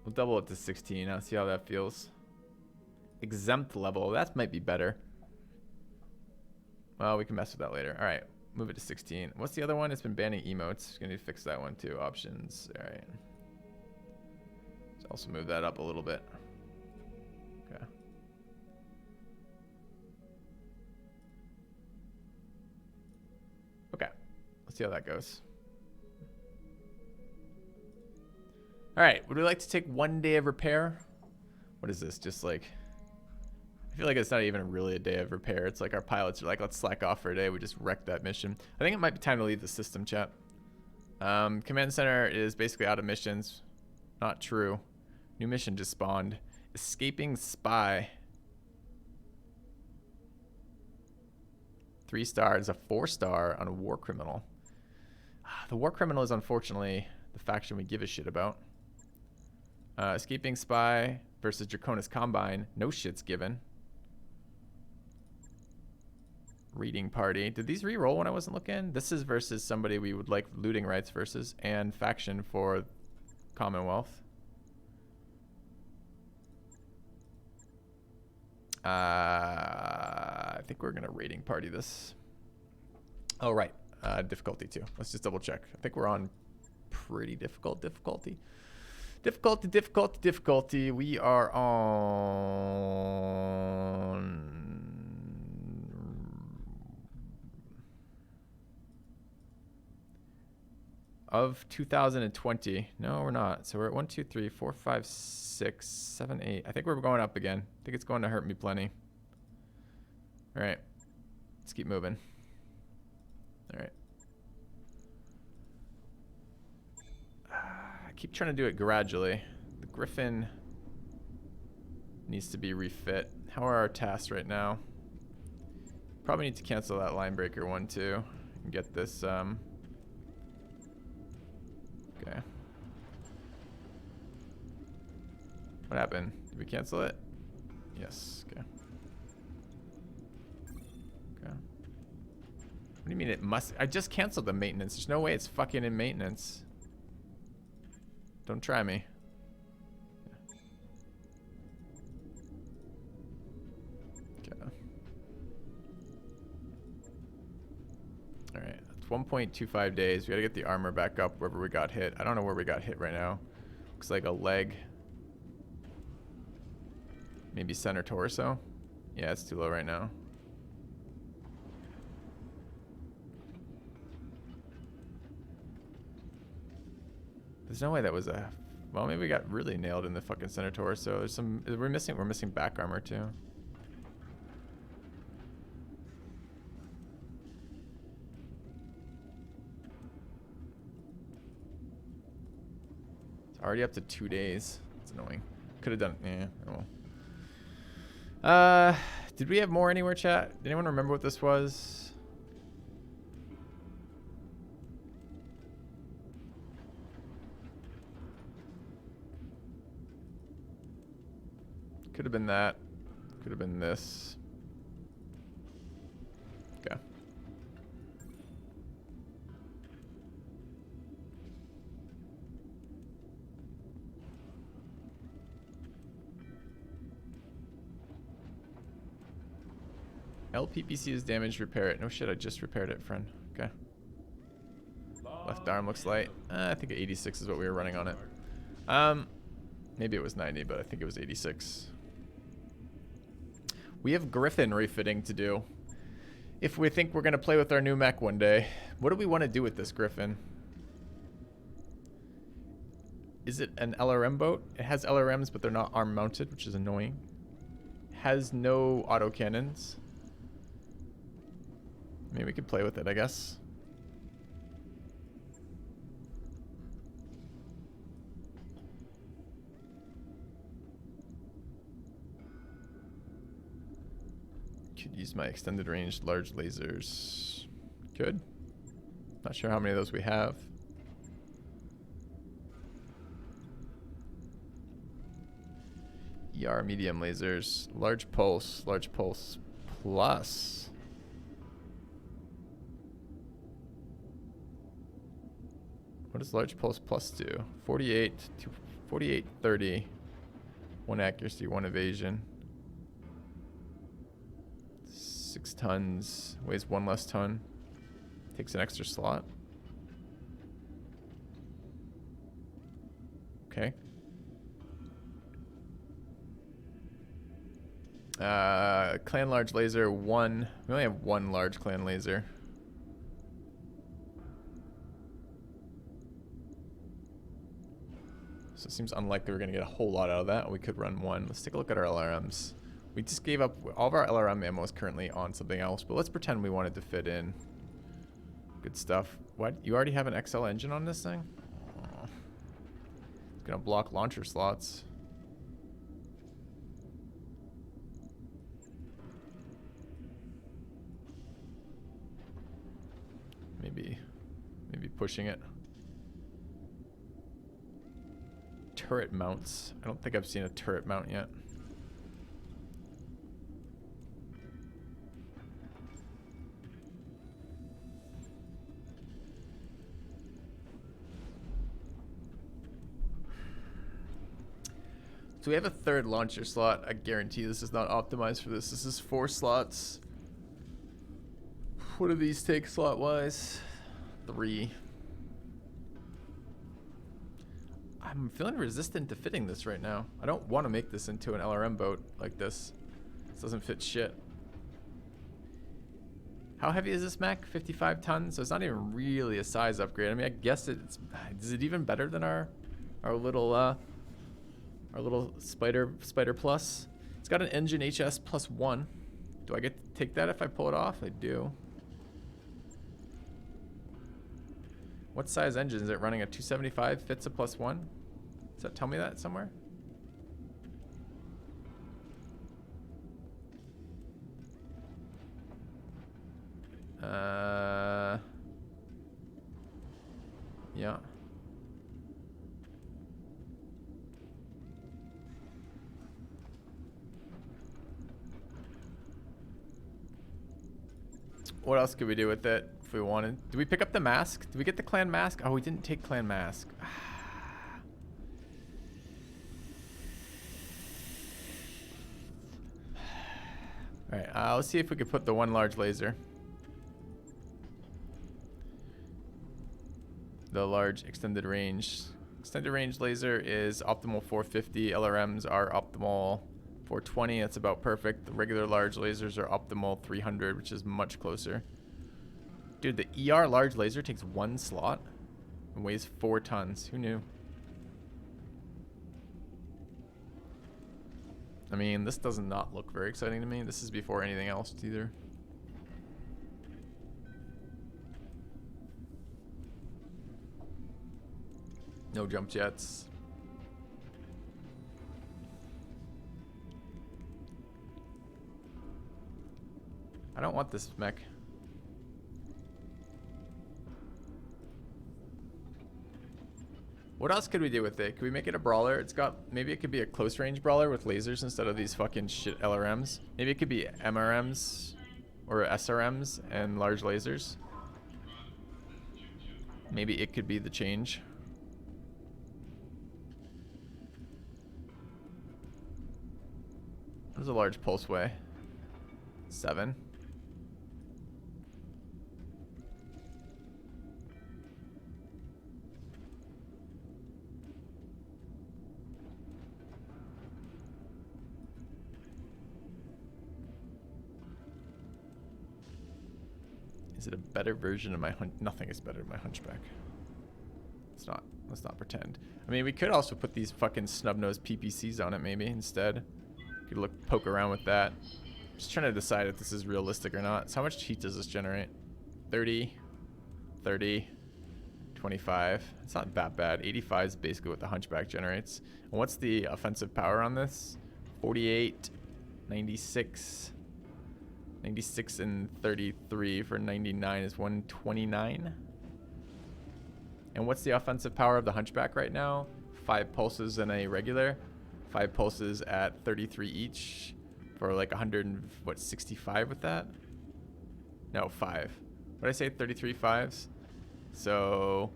We'll double it to 16. I'll see how that feels. Exempt level. That might be better. Well, we can mess with that later. All right. Move it to 16. What's the other one? It's been banning emotes. Gonna need to fix that one too. Options. All right. Let's also move that up a little bit. Okay. Okay. Let's see how that goes. All right. Would we like to take 1 day of repair? What is this? Just like... I feel like it's not even really a day of repair. It's like our pilots are like, let's slack off for a day. We just wrecked that mission. I think it might be time to leave the system, chat. Command center is basically out of missions. Not true. New mission just spawned. Escaping spy. 3 stars, a 4-star on a war criminal. The war criminal is unfortunately the faction we give a shit about. Escaping spy versus Draconis Combine. No shit's given. Reading party. Did these re-roll when I wasn't looking? This is versus somebody we would like looting rights versus, and faction for Commonwealth. I think we're gonna raiding party this. Oh right, difficulty 2. Let's just double check. I think we're on pretty difficult difficulty. Difficulty. We are on of 2020. No, we're not. So we're at 1, 2, 3, 4, 5, 6, 7, 8. I think we're going up again. I think it's going to hurt me plenty. All right, let's keep moving. All right. I keep trying to do it gradually. The Griffin needs to be refit. How are our tasks right now? Probably need to cancel that line breaker one too and get this. Okay. What happened? Did we cancel it? Yes. Okay. Okay. What do you mean it must? I just canceled the maintenance. There's no way it's fucking in maintenance. Don't try me. Okay. All right. It's 1.25 days. We gotta get the armor back up wherever we got hit. I don't know where we got hit right now. Looks like a leg. Maybe center torso. Yeah, it's too low right now. There's no way that was a... Well, maybe we got really nailed in the fucking center torso. There's some... We're missing back armor too. It's already up to 2 days. It's annoying. Could have done... Yeah, oh well. Did we have more anywhere, chat? Did anyone remember what this was? Could have been that. Could have been this. Okay. LPPC is damaged, repair it. No shit, I just repaired it, friend. Okay. Left arm looks light. I think 86 is what we were running on it. Maybe it was 90, but I think it was 86. We have Griffin refitting to do. If we think we're going to play with our new mech one day. What do we want to do with this Griffin? Is it an LRM boat? It has LRMs, but they're not arm mounted, which is annoying. Has no autocannons. I mean, we could play with it, I guess. Could use my extended range large lasers. Could. Not sure how many of those we have. ER medium lasers. Large pulse plus. What does large pulse plus do? 48 to 48, 30. 1 accuracy, 1 evasion. 6 tons. Weighs 1 less ton. Takes an extra slot. Okay. Clan large laser, 1. We only have 1 large clan laser. So it seems unlikely we're going to get a whole lot out of that. We could run 1. Let's take a look at our LRMs. We just gave up. All of our LRM ammo is currently on something else, but let's pretend we wanted to fit in. Good stuff. What? You already have an XL engine on this thing? Oh. It's going to block launcher slots. Maybe pushing it. Turret mounts. I don't think I've seen a turret mount yet. So we have a 3rd launcher slot. I guarantee this is not optimized for this. This is 4 slots. What do these take slot-wise? 3. I'm feeling resistant to fitting this right now. I don't want to make this into an LRM boat like this. This doesn't fit shit. How heavy is this mech? 55 tons? So it's not even really a size upgrade. I mean, I guess it's... Is it even better than our little Spider Plus? It's got an engine HS +1. Do I get to take that if I pull it off? I do. What size engine is it running? A 275 fits a +1? Does that tell me that somewhere? Yeah. What else could we do with it if we wanted? Did we pick up the mask? Did we get the clan mask? Oh, we didn't take clan mask. Alright, let's see if we could put the 1 large laser. The large extended range. Extended range laser is optimal 450. LRMs are optimal 420. That's about perfect. The regular large lasers are optimal 300, which is much closer. Dude, the ER large laser takes 1 slot and weighs 4 tons. Who knew? I mean, this does not look very exciting to me. This is before anything else either. No jump jets. I don't want this mech. What else could we do with it? Could we make it a brawler? It's got, maybe it could be a close range brawler with lasers instead of these fucking shit LRMs. Maybe it could be MRMs or SRMs and large lasers. Maybe it could be the change. There's a large pulse way. 7. Is it a better version of my nothing is better than my hunchback. It's not. Let's not pretend. I mean, we could also put these fucking snub-nosed PPCs on it maybe instead. Could poke around with that. Just trying to decide if this is realistic or not. So how much heat does this generate? 30, 30, 25. It's not that bad. 85 is basically what the hunchback generates. And what's the offensive power on this? 48, 96. 96 and 33 for 99 is 129. And what's the offensive power of the hunchback right now? 5 pulses and a regular. 5 pulses at 33 each for like 165 with that? No, 5. What did I say? 33 fives? So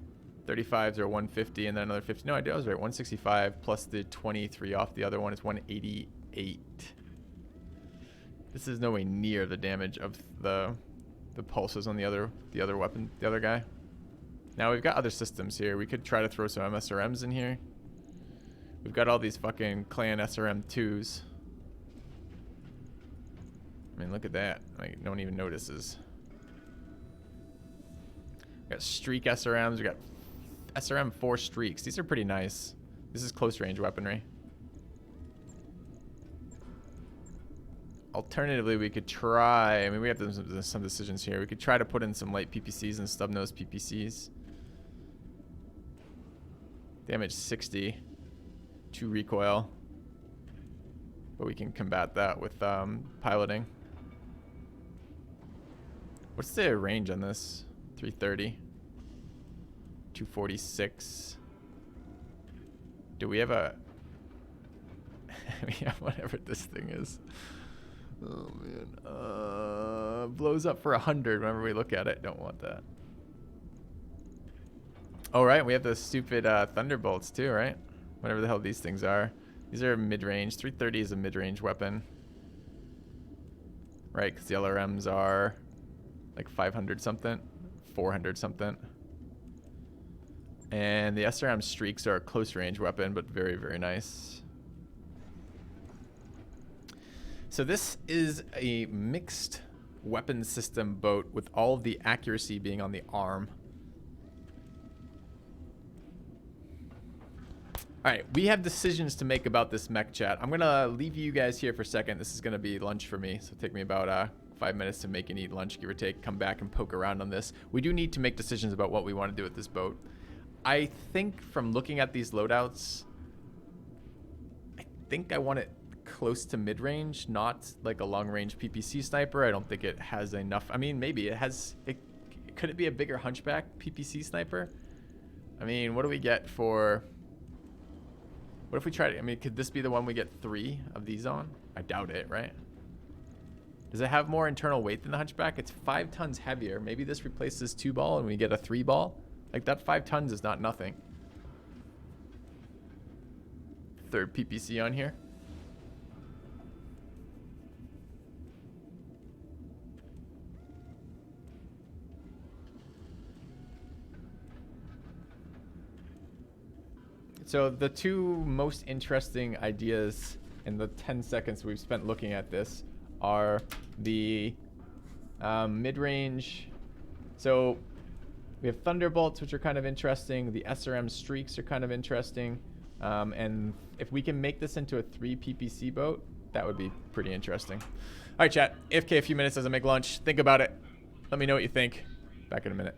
35s are 150 and then another 50. No, I was right. 165 plus the 23 off the other one is 188. This is no way near the damage of the pulses on the other weapon, the other guy. Now we've got other systems here. We could try to throw some MSRMs in here. We've got all these fucking clan SRM2s. I mean, look at that. Like, no one even notices. We got streak SRMs. We got SRM 4 streaks. These are pretty nice. This is close range weaponry. Alternatively, we could try, I mean, we have some decisions here. We could try to put in some light PPCs and stub-nose PPCs. Damage 60. 2 recoil. But we can combat that with piloting. What's the range on this? 330. 246. Do we have a... we have whatever this thing is. Oh man. Blows up for 100 whenever we look at it. Don't want that. Oh right, we have those stupid thunderbolts too, right? Whatever the hell these things are. These are mid-range. 330 is a mid-range weapon. Right, because the LRMs are like 500 something. 400 something. And the SRM streaks are a close range weapon, but very, very nice. So this is a mixed weapon system boat with all of the accuracy being on the arm. All right, we have decisions to make about this mech, chat. I'm gonna leave you guys here for a second. This is gonna be lunch for me, so it'll take me about 5 minutes to make and eat lunch, give or take. Come back and poke around on this. We do need to make decisions about what we want to do with this boat. I think from looking at these loadouts, I think I want it close to mid-range, not like a long-range PPC sniper. I don't think it has enough. I mean, maybe it has. Could it be a bigger hunchback PPC sniper? I mean, what do we get for... What if we try to... I mean, could this be the one we get 3 of these on? I doubt it, right? Does it have more internal weight than the hunchback? It's 5 tons heavier. Maybe this replaces 2 ball and we get a 3 ball. Like, that 5 tons is not nothing. Third PPC on here. So the 2 most interesting ideas in the 10 seconds we've spent looking at this are the mid-range. So we have thunderbolts, which are kind of interesting. The SRM streaks are kind of interesting. And if we can make this into a 3 PPC boat, that would be pretty interesting. All right, chat. AFK a few minutes as I make lunch. Think about it. Let me know what you think. Back in a minute.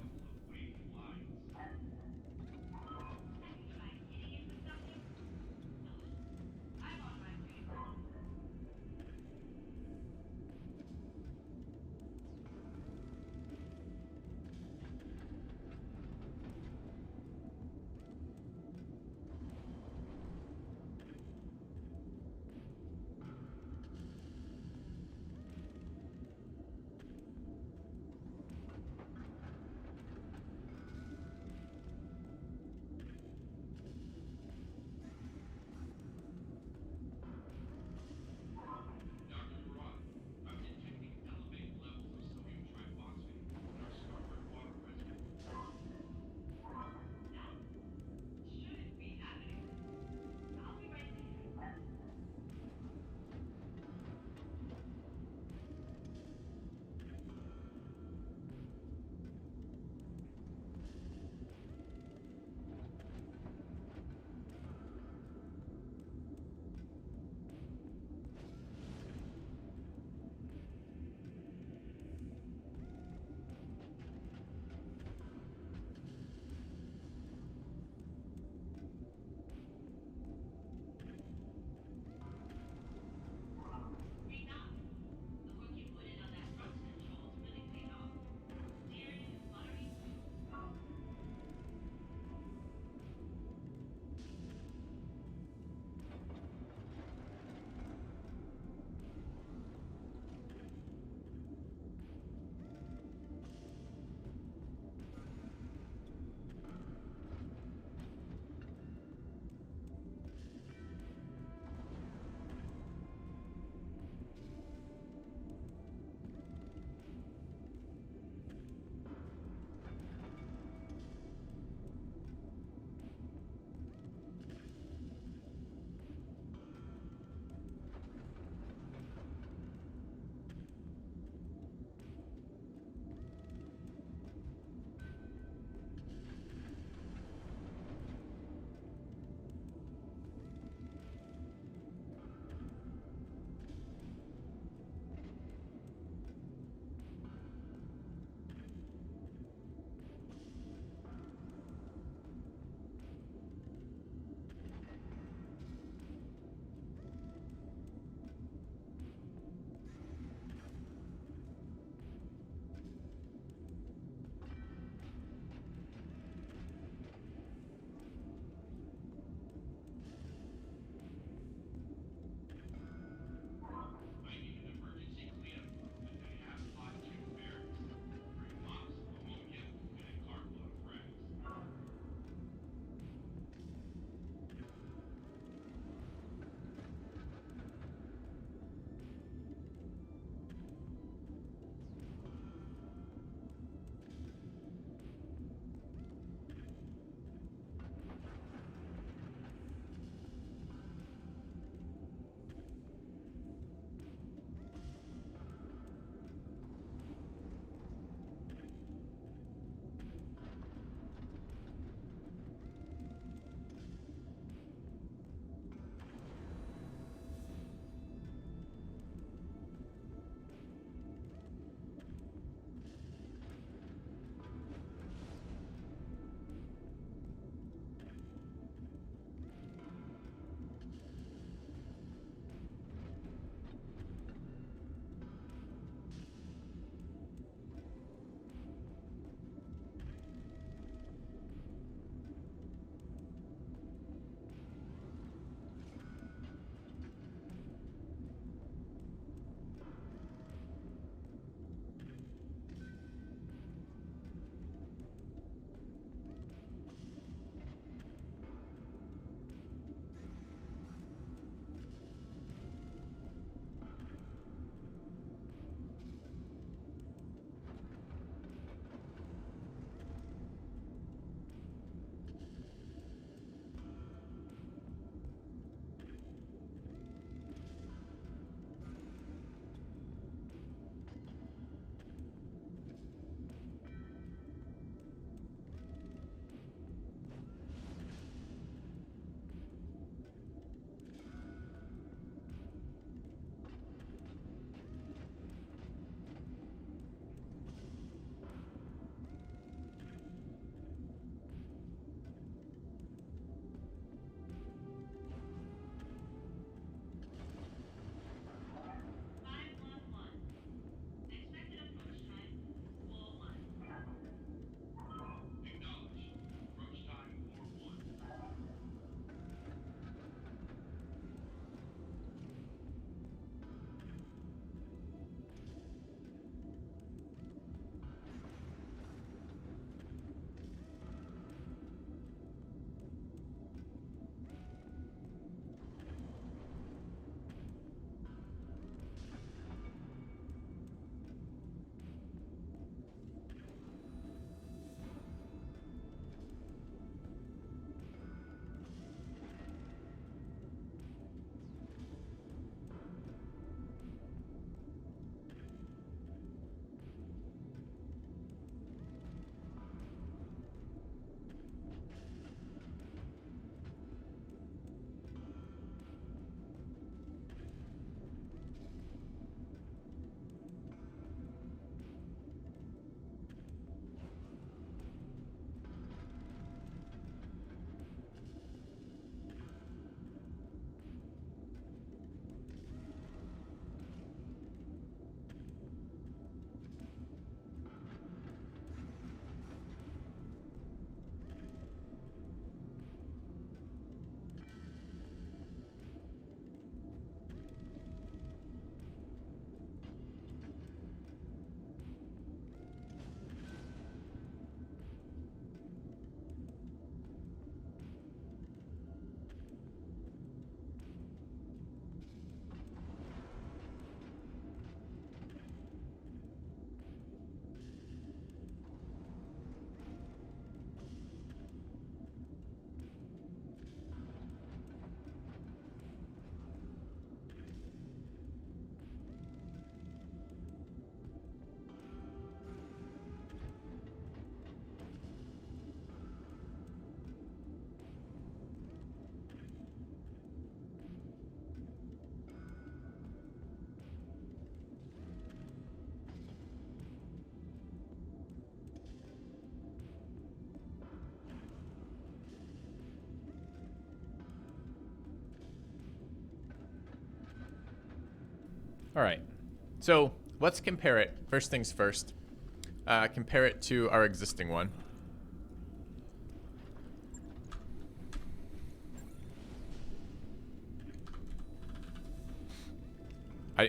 All right. So let's compare it. First things first. Compare it to our existing one.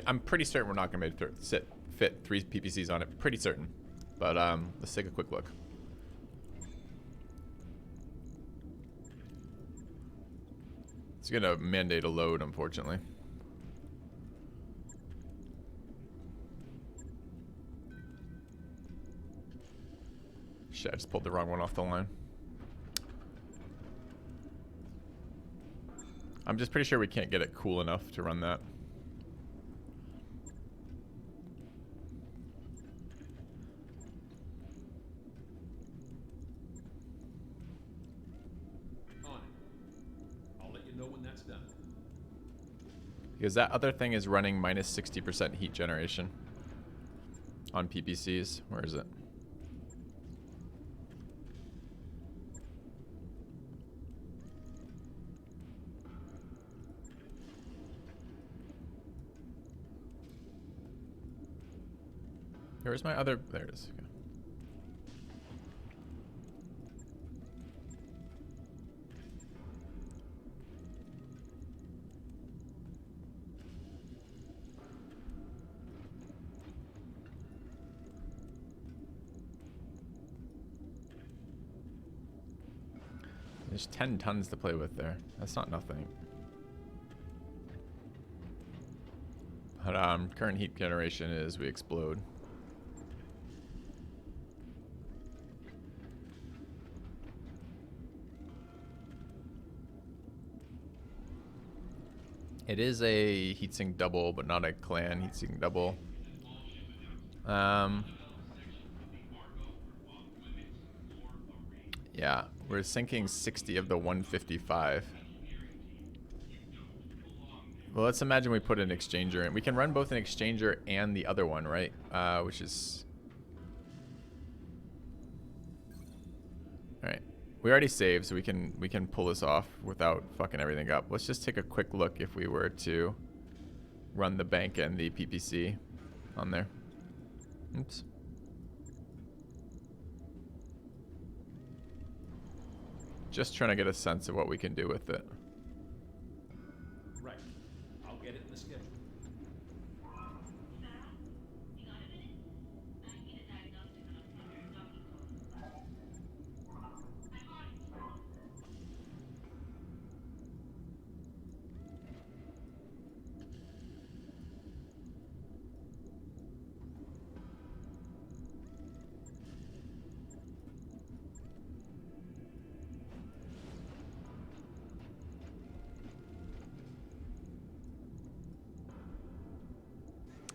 I'm pretty certain we're not going to be able to fit 3 PPCs on it. Pretty certain. But let's take a quick look. It's going to mandate a load, unfortunately. Shit, I just pulled the wrong one off the line. I'm just pretty sure we can't get it cool enough to run that. I'll let you know when that's done. Because that other thing is running minus 60% heat generation on PPCs. Where is it? Where's my other? There it is. Okay. There's 10 tons to play with there. That's not nothing. But current heat generation is we explode. It is a heatsink double, but not a clan heatsink double. Yeah, we're sinking 60 of the 155. Well, let's imagine we put an exchanger in. We can run both an exchanger and the other one, right? Which is... Alright. We already saved, so we can pull this off without fucking everything up. Let's just take a quick look if we were to run the bank and the PPC on there. Oops. Just trying to get a sense of what we can do with it. Right. I'll get it in the schedule.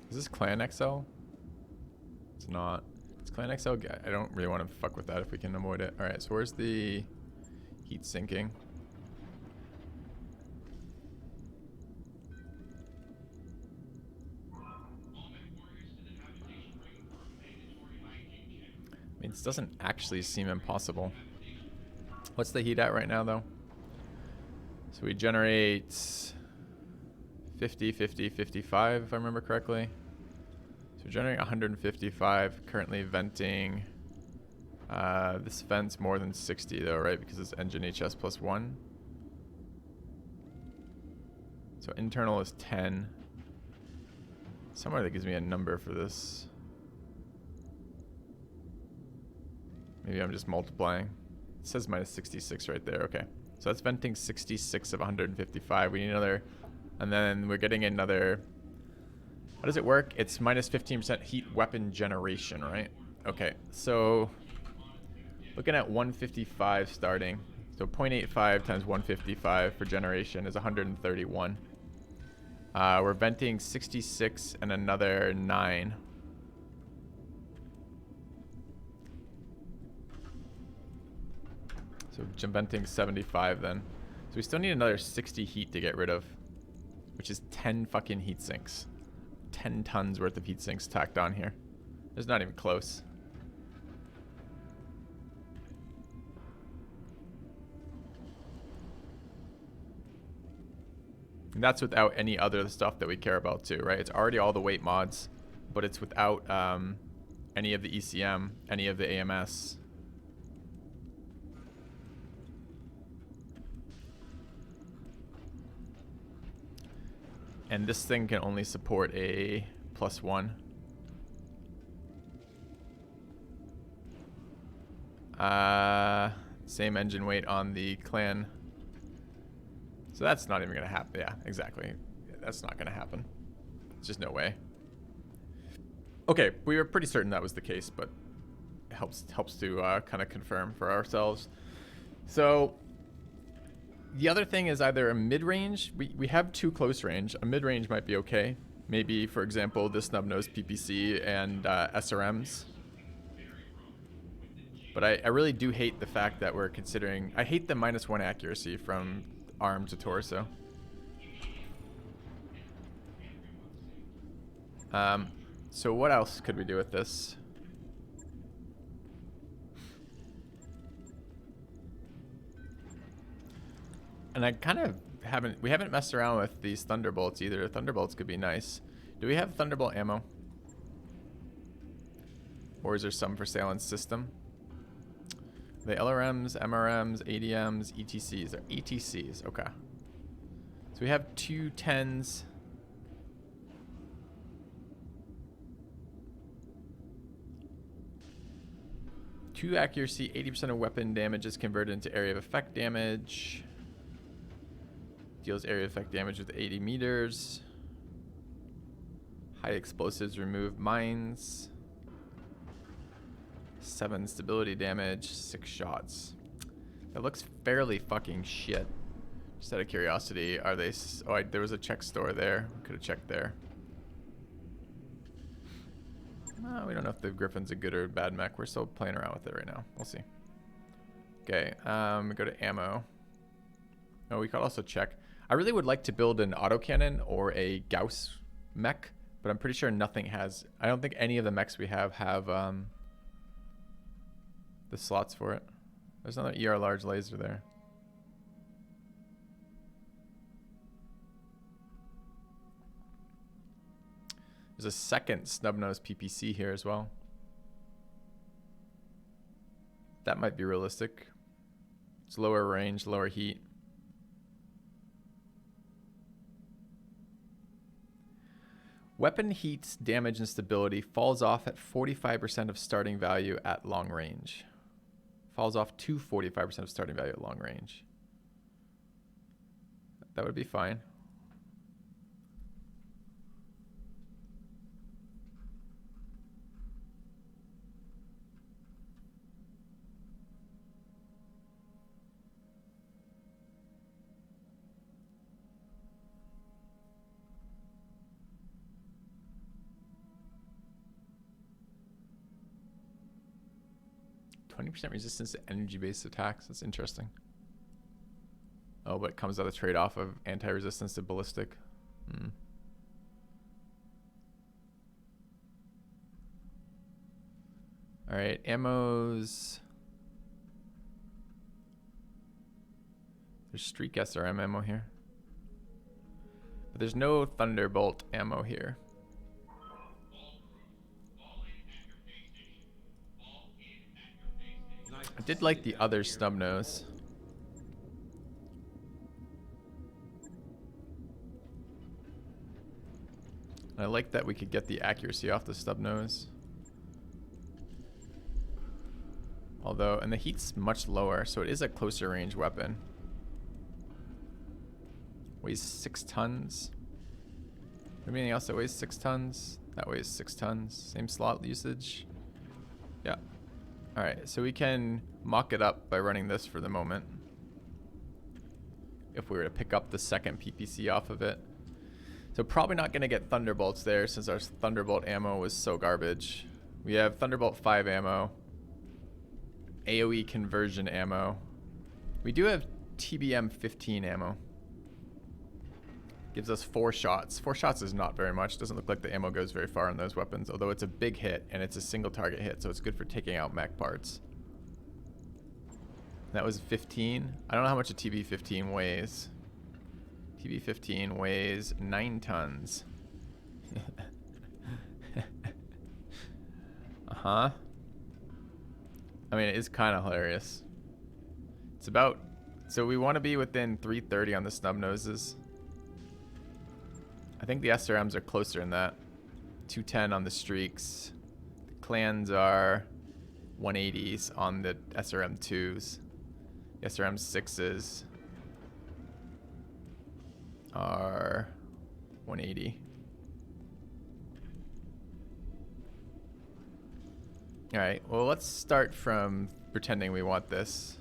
Is this Clan XL? It's not. It's Clan XL. I don't really want to fuck with that if we can avoid it. Alright, so where's the heat sinking? I mean, this doesn't actually seem impossible. What's the heat at right now, though? So we generate 50, 50, 55, if I remember correctly. So we're generating 155, currently venting. This vents more than 60 though, right? Because it's engine HS plus 1. So internal is 10. Somewhere that gives me a number for this. Maybe I'm just multiplying. It says minus 66 right there. Okay. So that's venting 66 of 155. We need another... And then we're getting another... How does it work? It's minus 15% heat weapon generation, right? Okay, so... Looking at 155 starting. So 0.85 times 155 for generation is 131. We're venting 66 and another 9. So venting 75 then. So we still need another 60 heat to get rid of. Which is 10 fucking heat sinks. 10 tons worth of heat sinks tacked on here. It's not even close. And that's without any other stuff that we care about too, right? It's already all the weight mods, but it's without any of the ECM, any of the AMS. And this thing can only support a +1. Same engine weight on the clan. So that's not even gonna happen. Yeah, exactly. Yeah, that's not gonna happen. There's just no way. Okay, we were pretty certain that was the case, but it helps to kind of confirm for ourselves. So the other thing is either a mid-range. We have 2 close range. A mid-range might be okay. Maybe, for example, the snub-nose PPC and SRMs. But I really do hate the fact that we're considering... I hate the -1 accuracy from arm to torso. So what else could we do with this? And I kind of we haven't messed around with these Thunderbolts either. Thunderbolts could be nice. Do we have Thunderbolt ammo? Or is there some for sale in system? The LRMs, MRMs, ADMs, ETCs. Or ETCs, okay. So we have 2 10s. Two accuracy, 80% of weapon damage is converted into area of effect damage. Deals area of effect damage with 80 meters. High explosives remove mines. 7 stability damage, 6 shots. That looks fairly fucking shit. Just out of curiosity, are they... Oh, there was a check store there. Could have checked there. We don't know if the Griffin's a good or bad mech. We're still playing around with it right now. We'll see. Okay, we go to ammo. Oh, we could also check. I really would like to build an autocannon or a Gauss mech, but I'm pretty sure nothing has... I don't think any of the mechs we have the slots for it. There's another ER large laser there. There's a second snub-nose PPC here as well. That might be realistic. It's lower range, lower heat. Weapon heat's damage and stability falls off at 45% of starting value at long range. Falls off to 45% of starting value at long range. That would be fine. %, resistance to energy-based attacks. That's interesting. Oh, but it comes at a trade-off of anti-resistance to ballistic. All right, ammos. There's Streak SRM ammo here. But there's no Thunderbolt ammo here. I did like the other snub-nose. I like that we could get the accuracy off the snub-nose. Although, and the heat's much lower, so it is a closer range weapon. Weighs 6 tons. Anything else that weighs 6 tons? That weighs 6 tons. Same slot usage. Yeah. Alright, so we can mock it up by running this for the moment. If we were to pick up the second PPC off of it. So probably not going to get Thunderbolts there since our Thunderbolt ammo was so garbage. We have Thunderbolt 5 ammo. AoE conversion ammo. We do have TBM 15 ammo. Gives us 4 shots. 4 shots is not very much. Doesn't look like the ammo goes very far on those weapons, although it's a big hit and it's a single target hit, so it's good for taking out mech parts. That was 15. I don't know how much a TB15 weighs. PB-15 weighs 9 tons. Uh-huh. I mean, it is kind of hilarious. It's about... So we want to be within 330 on the snub noses. I think the SRMs are closer than that. 210 on the streaks. The clans are 180s on the SRM2s. The SRM6s are 180. Alright, well, let's start from pretending we want this.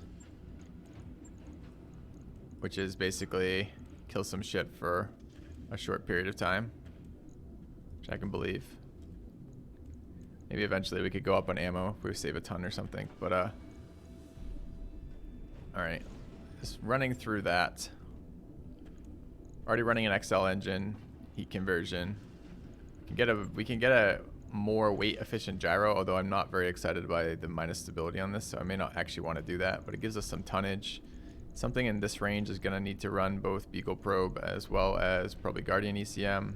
Which is basically kill some shit for a short period of time. Which I can believe. Maybe eventually we could go up on ammo if we save a ton or something. But, alright. Just running through that. Already running an XL engine. Heat conversion. We can get a more weight efficient gyro, although I'm not very excited by the minus stability on this, so I may not actually want to do that, but it gives us some tonnage. Something in this range is going to need to run both Beagle Probe as well as probably Guardian ECM.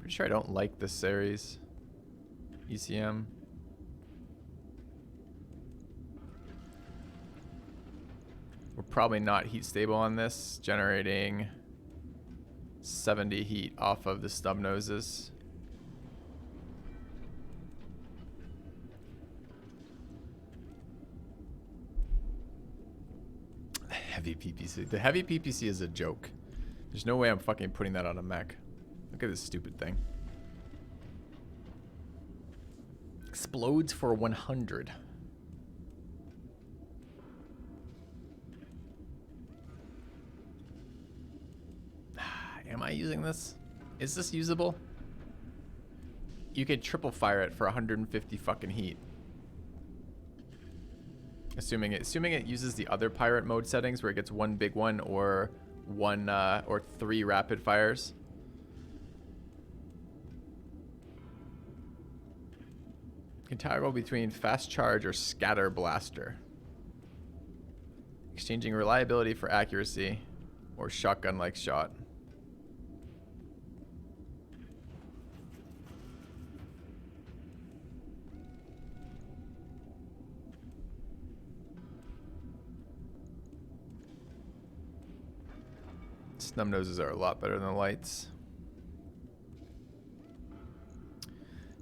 Pretty sure I don't like this series. ECM. We're probably not heat stable on this, generating 70 heat off of the stub noses. Heavy PPC. The heavy PPC is a joke. There's no way I'm fucking putting that on a mech. Look at this stupid thing. Explodes for 100. Am I using this? Is this usable? You could triple fire it for 150 fucking heat. Assuming it uses the other pirate mode settings where it gets one big one or or 3 rapid fires. Can toggle between fast charge or scatter blaster. Exchanging reliability for accuracy or shotgun like shot. Snub noses are a lot better than the lights.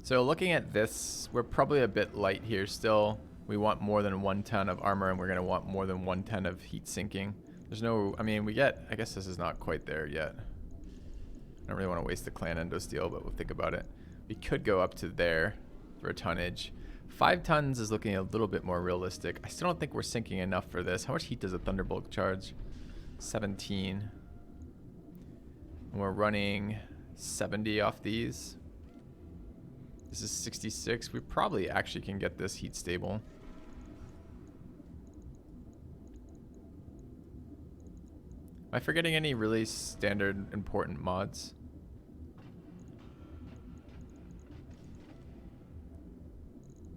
So looking at this, we're probably a bit light here still. We want more than 1 ton of armor, and we're going to want more than 1 ton of heat sinking. There's no, I mean, I guess this is not quite there yet. I don't really want to waste the clan endo steel, but we'll think about it. We could go up to there for a tonnage. 5 tons is looking a little bit more realistic. I still don't think we're sinking enough for this. How much heat does a Thunderbolt charge? 17. And we're running 70 off these. This is 66. We probably actually can get this heat stable. Am I forgetting any really standard important mods?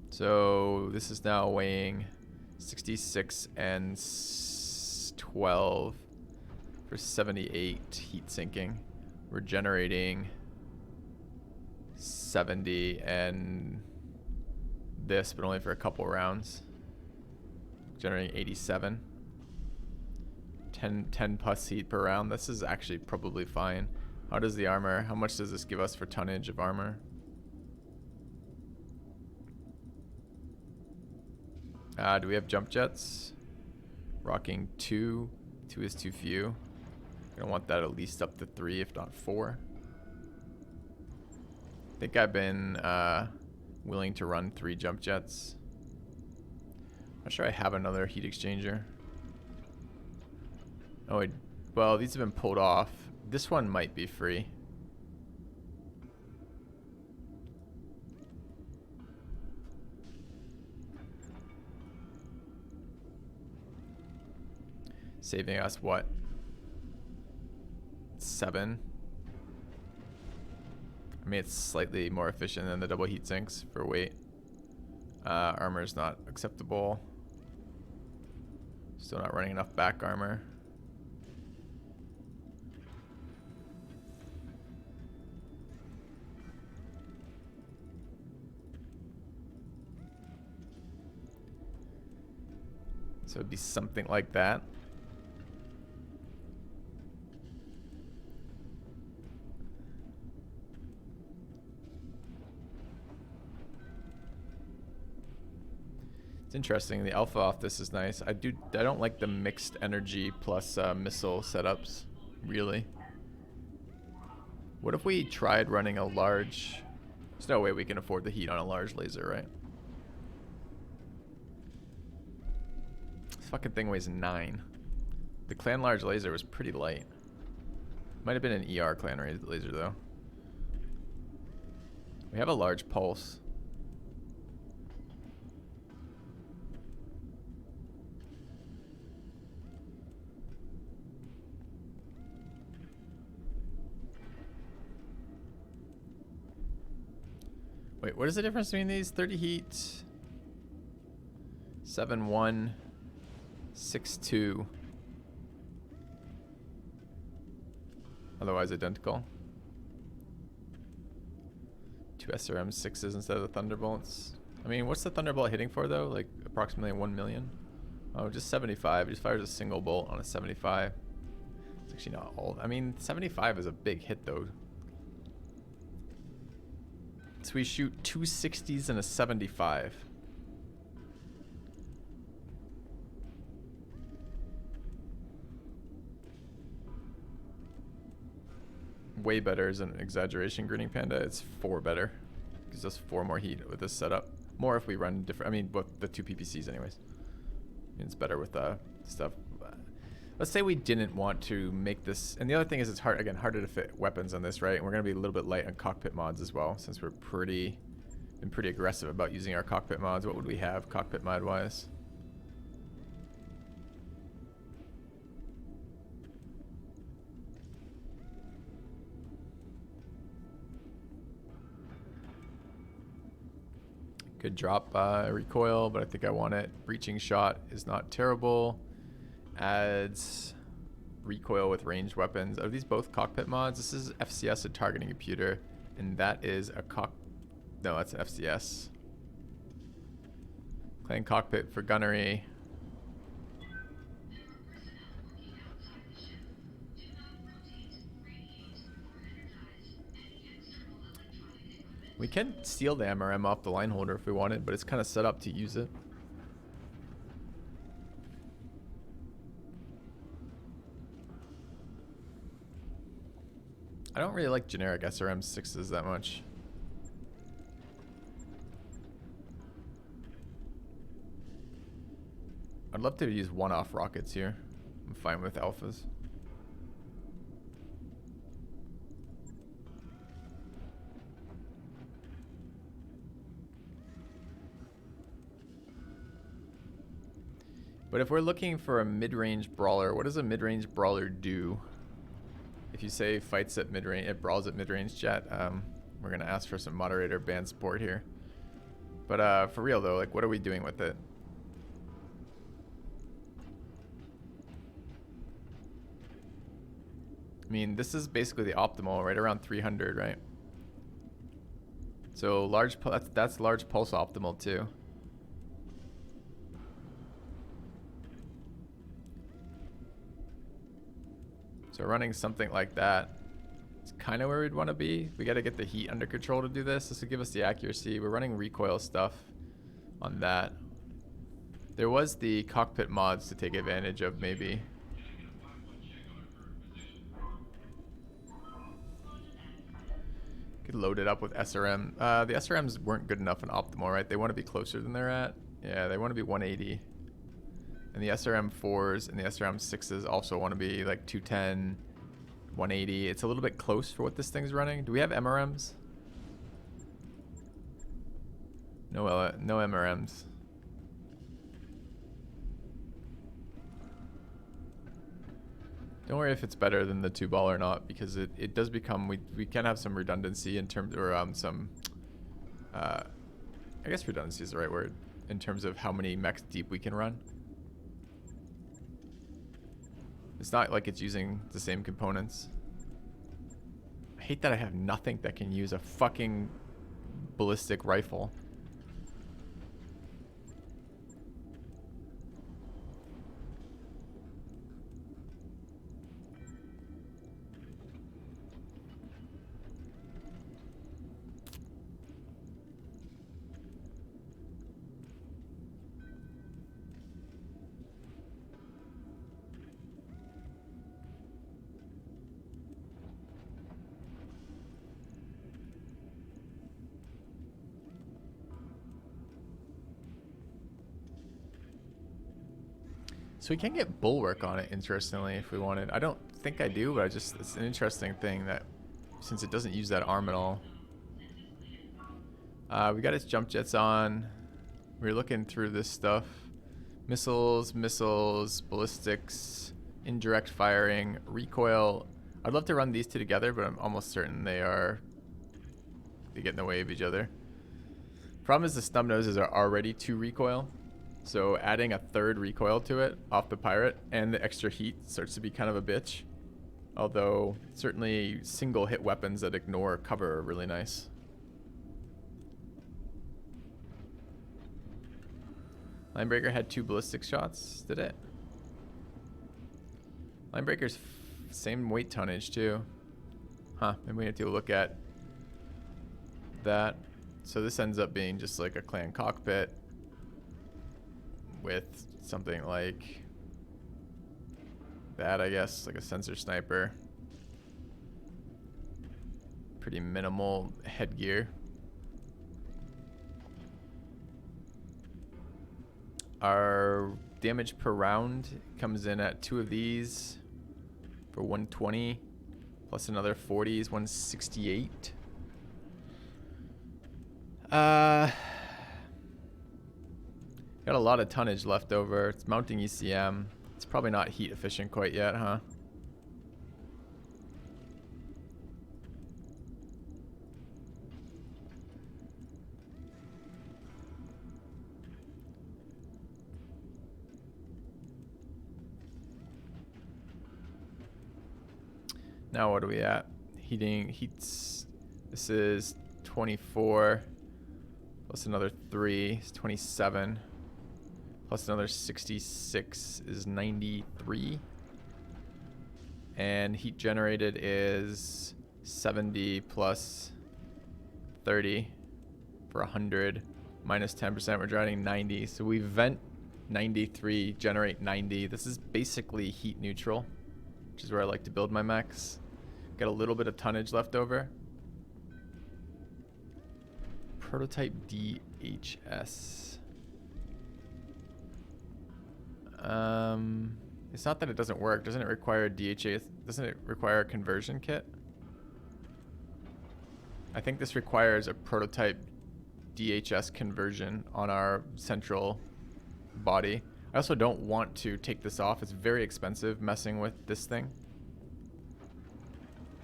So this is now weighing 66 and 12 for 78 heat sinking. We're generating 70 and this, but only for a couple rounds. Generating 87. 10 plus heat per round. This is actually probably fine. How does the armor, how much does this give us for tonnage of armor? Do we have jump jets? Rocking 2. 2 is too few. I want that at least up to 3, if not 4. I think I've been willing to run 3 jump jets. I'm not sure I have another heat exchanger. Oh, well, these have been pulled off. This one might be free. Saving us what? 7. mean, it's slightly more efficient than the double heat sinks for weight. Armor is not acceptable. Still not running enough back armor. So it'd be something like that. It's interesting. The alpha off this is nice. I don't like the mixed energy plus missile setups, really. What if we tried running a large? There's no way we can afford the heat on a large laser, right? This fucking thing weighs 9. The clan large laser was pretty light. Might have been an ER clan laser though. We have a large pulse. Wait, what is the difference between these? 30 heat, 7-1, 6-2. Otherwise identical. 2 SRM 6s instead of the Thunderbolts. I mean, what's the Thunderbolt hitting for though? Like approximately 1 million? Oh, just 75. It just fires a single bolt on a 75. It's actually not all. I mean, 75 is a big hit though. So we shoot 2 60s and a 75. Way better is an exaggeration, Grinning Panda. It's 4 better. Gives us 4 more heat with this setup. More if we run different. I mean, both the 2 PPCs anyways. I mean, it's better with stuff. Let's say we didn't want to make this, and the other thing is it's hard, again, harder to fit weapons on this, right? And we're going to be a little bit light on cockpit mods as well, since we're been pretty aggressive about using our cockpit mods. What would we have cockpit mod wise? Good drop recoil, but I think I want it. Breaching shot is not terrible. Adds recoil with ranged weapons. Are these both cockpit mods? This is FCS, a targeting computer, and that is a no, that's FCS. Clan cockpit for gunnery. We can steal the MRM off the line holder if we wanted, but it's kind of set up to use it. I don't really like generic SRM 6s that much. I'd love to use one-off rockets here. I'm fine with alphas. But if we're looking for a mid-range brawler, what does a mid-range brawler do? If you say fights at mid-range, it brawls at mid-range jet, we're gonna ask for some moderator band support here. But for real though, like what are we doing with it? I mean, this is basically the optimal, right around 300, right? So large, that's large pulse optimal too. So running something like that, it's kind of where we'd want to be. We got to get the heat under control to do this. This will give us the accuracy. We're running recoil stuff on that. There was the cockpit mods to take advantage of maybe. Could load it up with SRM. The SRMs weren't good enough in optimal, right? They want to be closer than they're at. Yeah, they want to be 180. And the SRM 4s and the SRM 6s also want to be like 210, 180. It's a little bit close for what this thing's running. Do we have MRMs? No MRMs. Don't worry if it's better than the 2-ball or not, because it does become, we can have some redundancy in terms, or some, I guess redundancy is the right word, in terms of how many mechs deep we can run. It's not like it's using the same components. I hate that I have nothing that can use a fucking ballistic rifle. So we can get bulwark on it, interestingly, if we wanted. I don't think I do, but it's an interesting thing that, since it doesn't use that arm at all. We got its jump jets on. We were looking through this stuff. Missiles, ballistics, indirect firing, recoil. I'd love to run these two together, but I'm almost certain they get in the way of each other. Problem is the snub noses are already 2 recoil. So adding a 3rd recoil to it off the pirate and the extra heat starts to be kind of a bitch. Although certainly single hit weapons that ignore cover are really nice. Linebreaker had 2 ballistic shots, did it? Linebreaker's same weight tonnage too. Huh, maybe we have to look at that. So this ends up being just like a clan cockpit with something like that, I guess, like a sensor sniper. Pretty minimal headgear. Our damage per round comes in at 2 of these for 120, plus another 40 is 168. Got a lot of tonnage left over. It's mounting ECM. It's probably not heat efficient quite yet, huh? Now what are we at? Heats. This is 24. Plus another 3 is 27. Plus another 66 is 93. And heat generated is 70 plus 30 for 100. Minus 10%, we're generating 90. So we vent 93, generate 90. This is basically heat neutral, which is where I like to build my mechs. Got a little bit of tonnage left over. Prototype DHS. It's not that it doesn't work. Doesn't it require DHS? Doesn't it require a conversion kit? I think this requires a prototype DHS conversion on our central body. I also don't want to take this off. It's very expensive messing with this thing.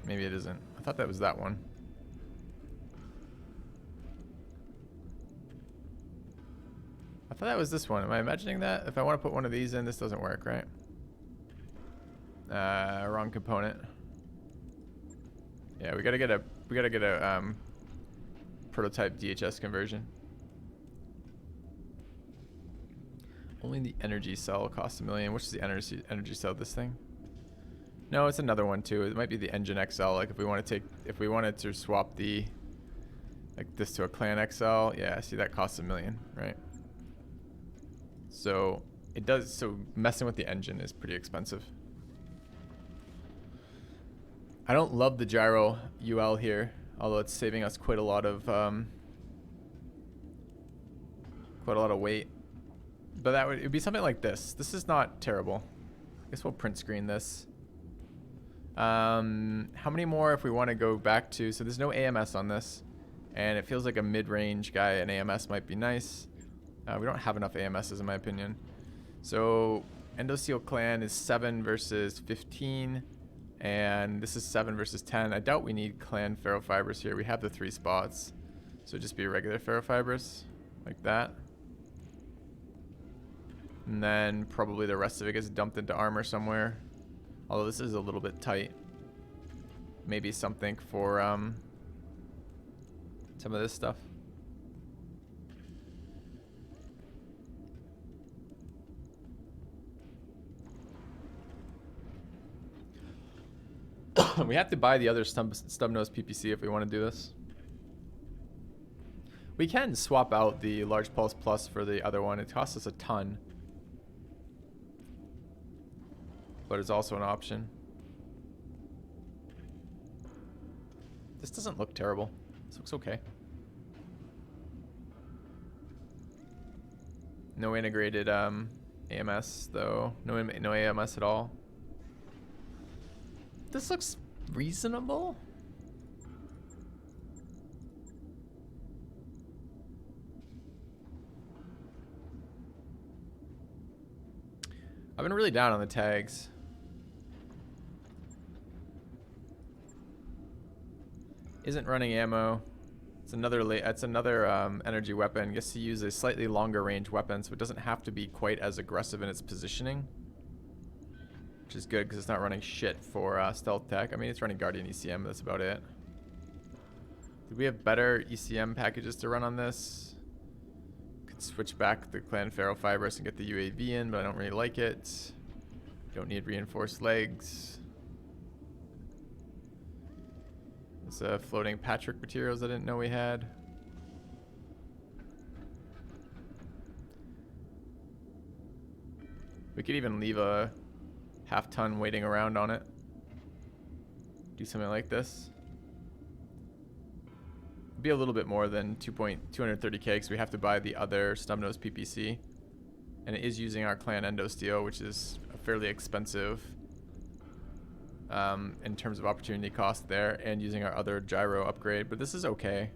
Maybe it isn't. I thought that was that one. I thought that was this one. Am I imagining that? If I want to put one of these in, this doesn't work, right? Wrong component. Yeah, we gotta get a prototype DHS conversion. Only the energy cell costs $1 million. Which is the energy cell of this thing? No, it's another one too. It might be the engine XL. Like if we wanted to swap the like this to a clan XL, yeah, see that costs $1 million, right? So it does. So messing with the engine is pretty expensive. I don't love the gyro UL here, although it's saving us quite a lot of weight. But it'd be something like this. This is not terrible. I guess we'll print screen this. How many more if we want to go back to? So there's no AMS on this, and it feels like a mid-range guy. An AMS might be nice. We don't have enough AMSs in my opinion. So Endosteel Clan is 7 versus 15. And this is 7 versus 10. I doubt we need Clan Ferrofibers here. We have the 3 spots. So just be regular Ferrofibers. Like that. And then probably the rest of it gets dumped into armor somewhere. Although this is a little bit tight. Maybe something for some of this stuff. We have to buy the other stub nose PPC if we want to do this. We can swap out the large pulse plus for the other one. It costs us a ton. But it's also an option. This doesn't look terrible. This looks okay. No integrated AMS though. No AMS at all. This looks reasonable. I've been really down on the tags. Isn't running ammo. It's another energy weapon. Gets to use a slightly longer range weapon, so it doesn't have to be quite as aggressive in its positioning. Which is good because it's not running shit for stealth tech. I mean, it's running Guardian ECM, but that's about it. Do we have better ECM packages to run on this? Could switch back the Clan Ferrofibers and get the UAV in, but I don't really like it. Don't need reinforced legs. It's floating Patrick materials I didn't know we had. We could even leave a half-ton waiting around on it. Do something like this. It'd be a little bit more than 230k because we have to buy the other Snubnose PPC. And it is using our Clan Endosteel, which is a fairly expensive in terms of opportunity cost there, and using our other gyro upgrade, but this is okay.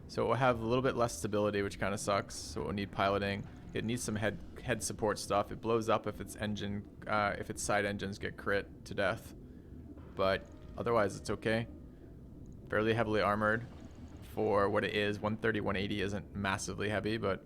So we'll have a little bit less stability, which kind of sucks. So we'll need piloting. It needs some head support stuff. It blows up if its side engines get crit to death, but otherwise it's okay. Fairly heavily armored for what it is. 130, 180 isn't massively heavy, but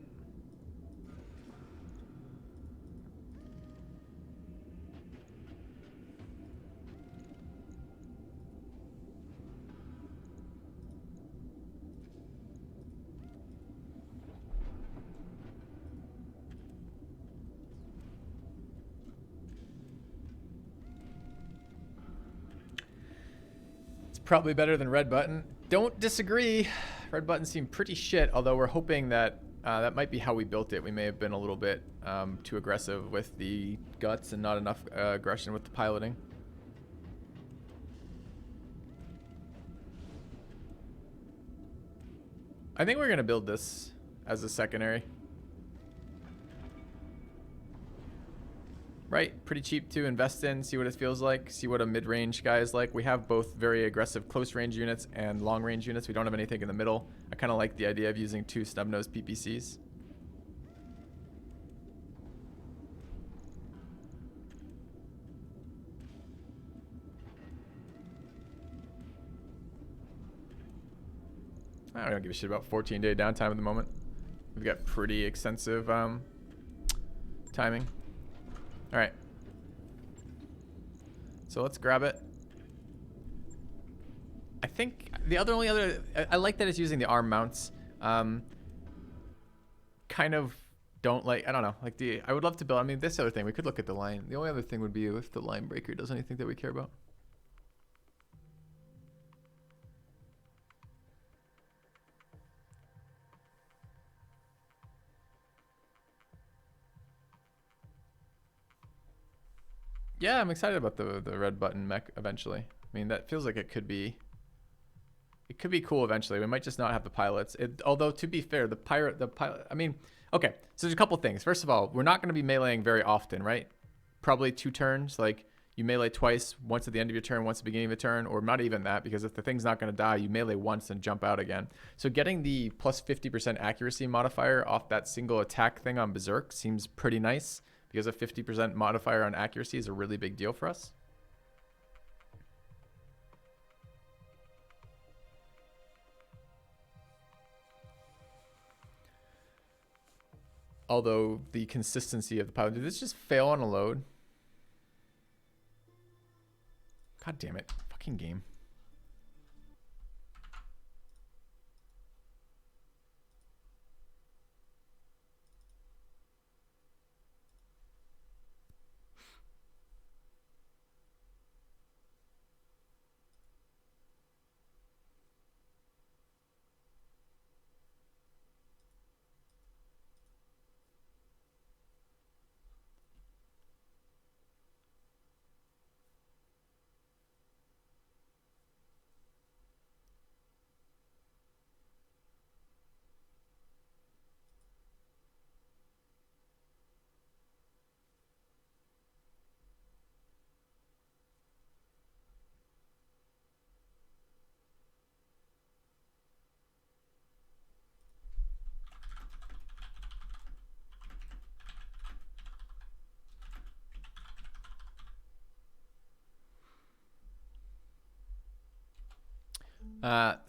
probably better than Red Button. Don't disagree. Red Button seemed pretty shit, although we're hoping that that might be how we built it. We may have been a little bit too aggressive with the guts and not enough aggression with the piloting. I think we're going to build this as a secondary. Right, pretty cheap to invest in, see what it feels like, see what a mid-range guy is like. We have both very aggressive close-range units and long-range units. We don't have anything in the middle. I kind of like the idea of using 2 snub-nosed PPCs. I don't give a shit about 14-day downtime at the moment. We've got pretty extensive timing. All right. So let's grab it. I think the only other, I like that it's using the arm mounts. Kind of don't like, I don't know, like I would love to build, I mean, this other thing, we could look at the line. The only other thing would be if the line breaker does anything that we care about. Yeah, I'm excited about the red button mech eventually. I mean, that feels like it could be cool eventually. We might just not have the pilots. Although to be fair, the pilot, I mean, okay. So there's a couple things. First of all, we're not going to be meleeing very often, right? Probably 2 turns. Like you melee twice, once at the end of your turn, once at the beginning of a turn, or not even that, because if the thing's not going to die, you melee once and jump out again. So getting the plus 50% accuracy modifier off that single attack thing on Berserk seems pretty nice. because a 50% modifier on accuracy is a really big deal for us. Although the consistency of the pilot, did this just fail on a load? God damn it, fucking game.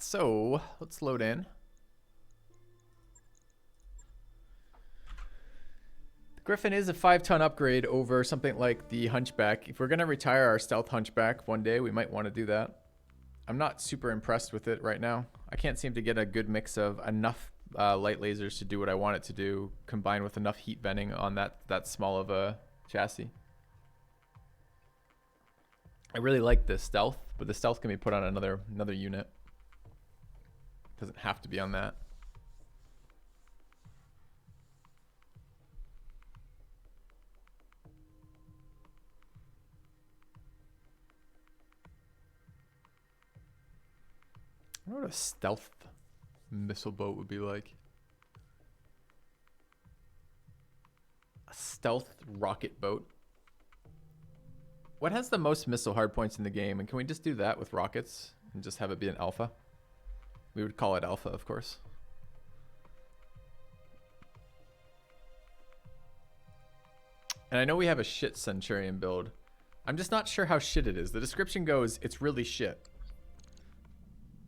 So let's load in. The Griffin is a 5-ton upgrade over something like the Hunchback. If we're going to retire our stealth Hunchback one day, we might want to do that. I'm not super impressed with it right now. I can't seem to get a good mix of enough light lasers to do what I want it to do, combined with enough heat bending on that small of a chassis. I really like the stealth, but the stealth can be put on another unit. Doesn't have to be on that. I wonder what a stealth missile boat would be like. A stealth rocket boat. What has the most missile hardpoints in the game? And can we just do that with rockets and just have it be an alpha? We would call it alpha, of course. And I know we have a shit Centurion build. I'm just not sure how shit it is. The description goes, it's really shit.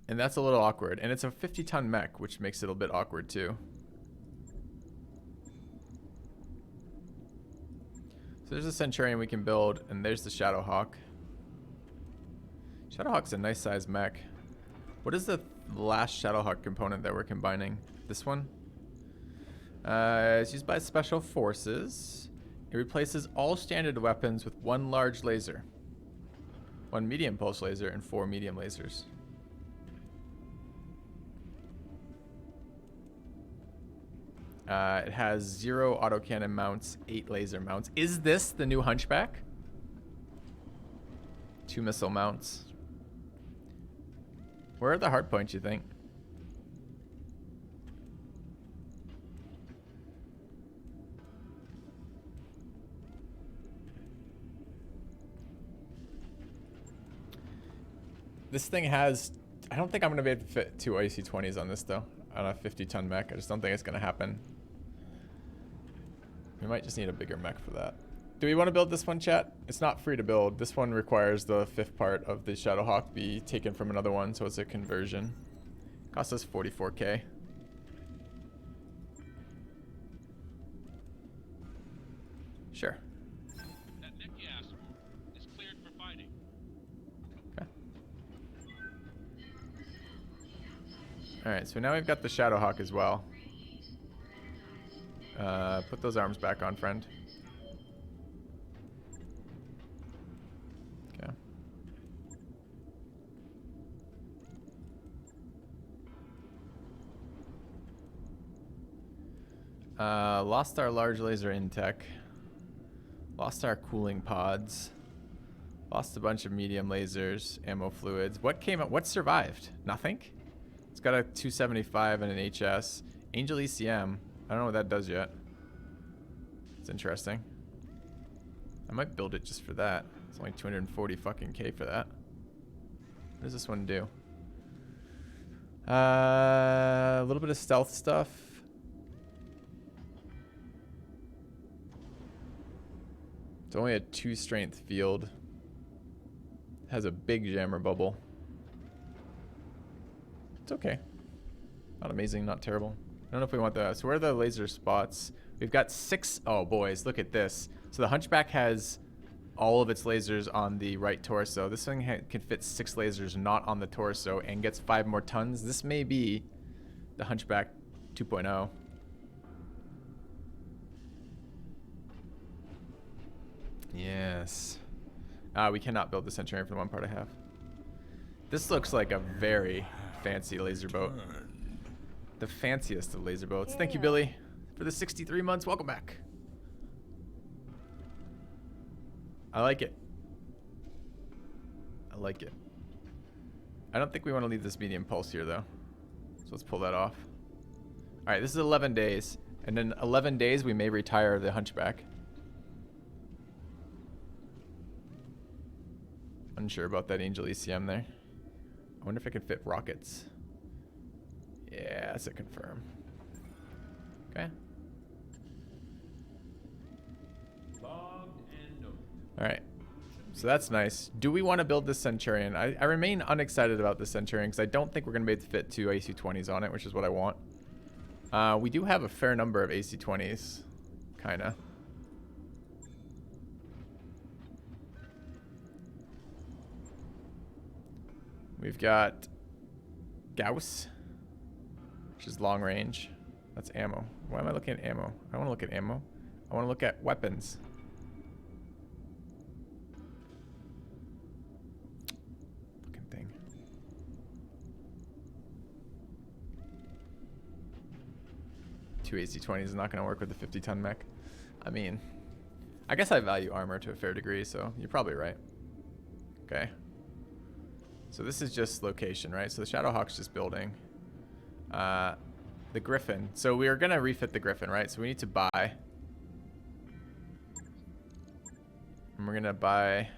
And that's a little awkward. And it's a 50-ton mech, which makes it a bit awkward too. So there's a Centurion we can build, and there's the Shadowhawk. Shadowhawk's a nice sized mech. What is the last Shadowhawk component that we're combining? This one? It's used by special forces. It replaces all standard weapons with 1 large laser, 1 medium pulse laser, and 4 medium lasers. It has 0 autocannon mounts, 8 laser mounts. Is this the new Hunchback? 2 missile mounts. Where are the hard points, you think? This thing has... I don't think I'm going to be able to fit 2 IC-20s on this, though. On a 50-ton mech. I just don't think it's going to happen. We might just need a bigger mech for that. Do we want to build this one, chat? It's not free to build. This one requires the 5th part of the Shadowhawk be taken from another one, so it's a conversion. Costs us 44k. Sure. That mech you asked for is cleared for fighting. Okay. Alright, so now we've got the Shadowhawk as well. Put those arms back on, friend. Okay. Lost our large laser in tech. Lost our cooling pods. Lost a bunch of medium lasers, ammo fluids. What came up? What survived? Nothing? It's got a 275 and an HS. Angel ECM. I don't know what that does yet. It's interesting. I might build it just for that. It's only 240 fucking K for that. What does this one do? A little bit of stealth stuff. It's only a 2 strength field. Has a big jammer bubble. It's okay. Not amazing, not terrible. I don't know if we want that. So where are the laser spots? We've got 6. Oh, boys, look at this. So the Hunchback has all of its lasers on the right torso. This thing can fit 6 lasers not on the torso and gets 5 more tons. This may be the Hunchback 2.0. Yes. We cannot build the Centurion for the one part I have. This looks like a very fancy laser boat. The fanciest of laser boats. Thank you, Billy, for the 63 months. Welcome back. I like it. I like it. I don't think we want to leave this medium pulse here, though. So let's pull that off. All right, this is 11 days. And in 11 days, we may retire the Hunchback. Unsure about that Angel ECM there. I wonder if I can fit rockets. Yeah, that's a confirm. Okay. Alright. So that's nice. Do we want to build this Centurion? I remain unexcited about this Centurion because I don't think we're going to be able to fit 2 AC-20s on it, which is what I want. We do have a fair number of AC-20s. Kinda. We've got Gauss, which is long range. That's ammo. Why am I looking at ammo? I don't want to look at ammo. I want to look at weapons. Looking thing. Two AC-20s is not going to work with the 50-ton mech. I mean, I guess I value armor to a fair degree, so you're probably right. Okay. So this is just location, right? So the Shadowhawk's just building. The Griffin. So we are going to refit the Griffin, right? So we need to buy. And we're going to buy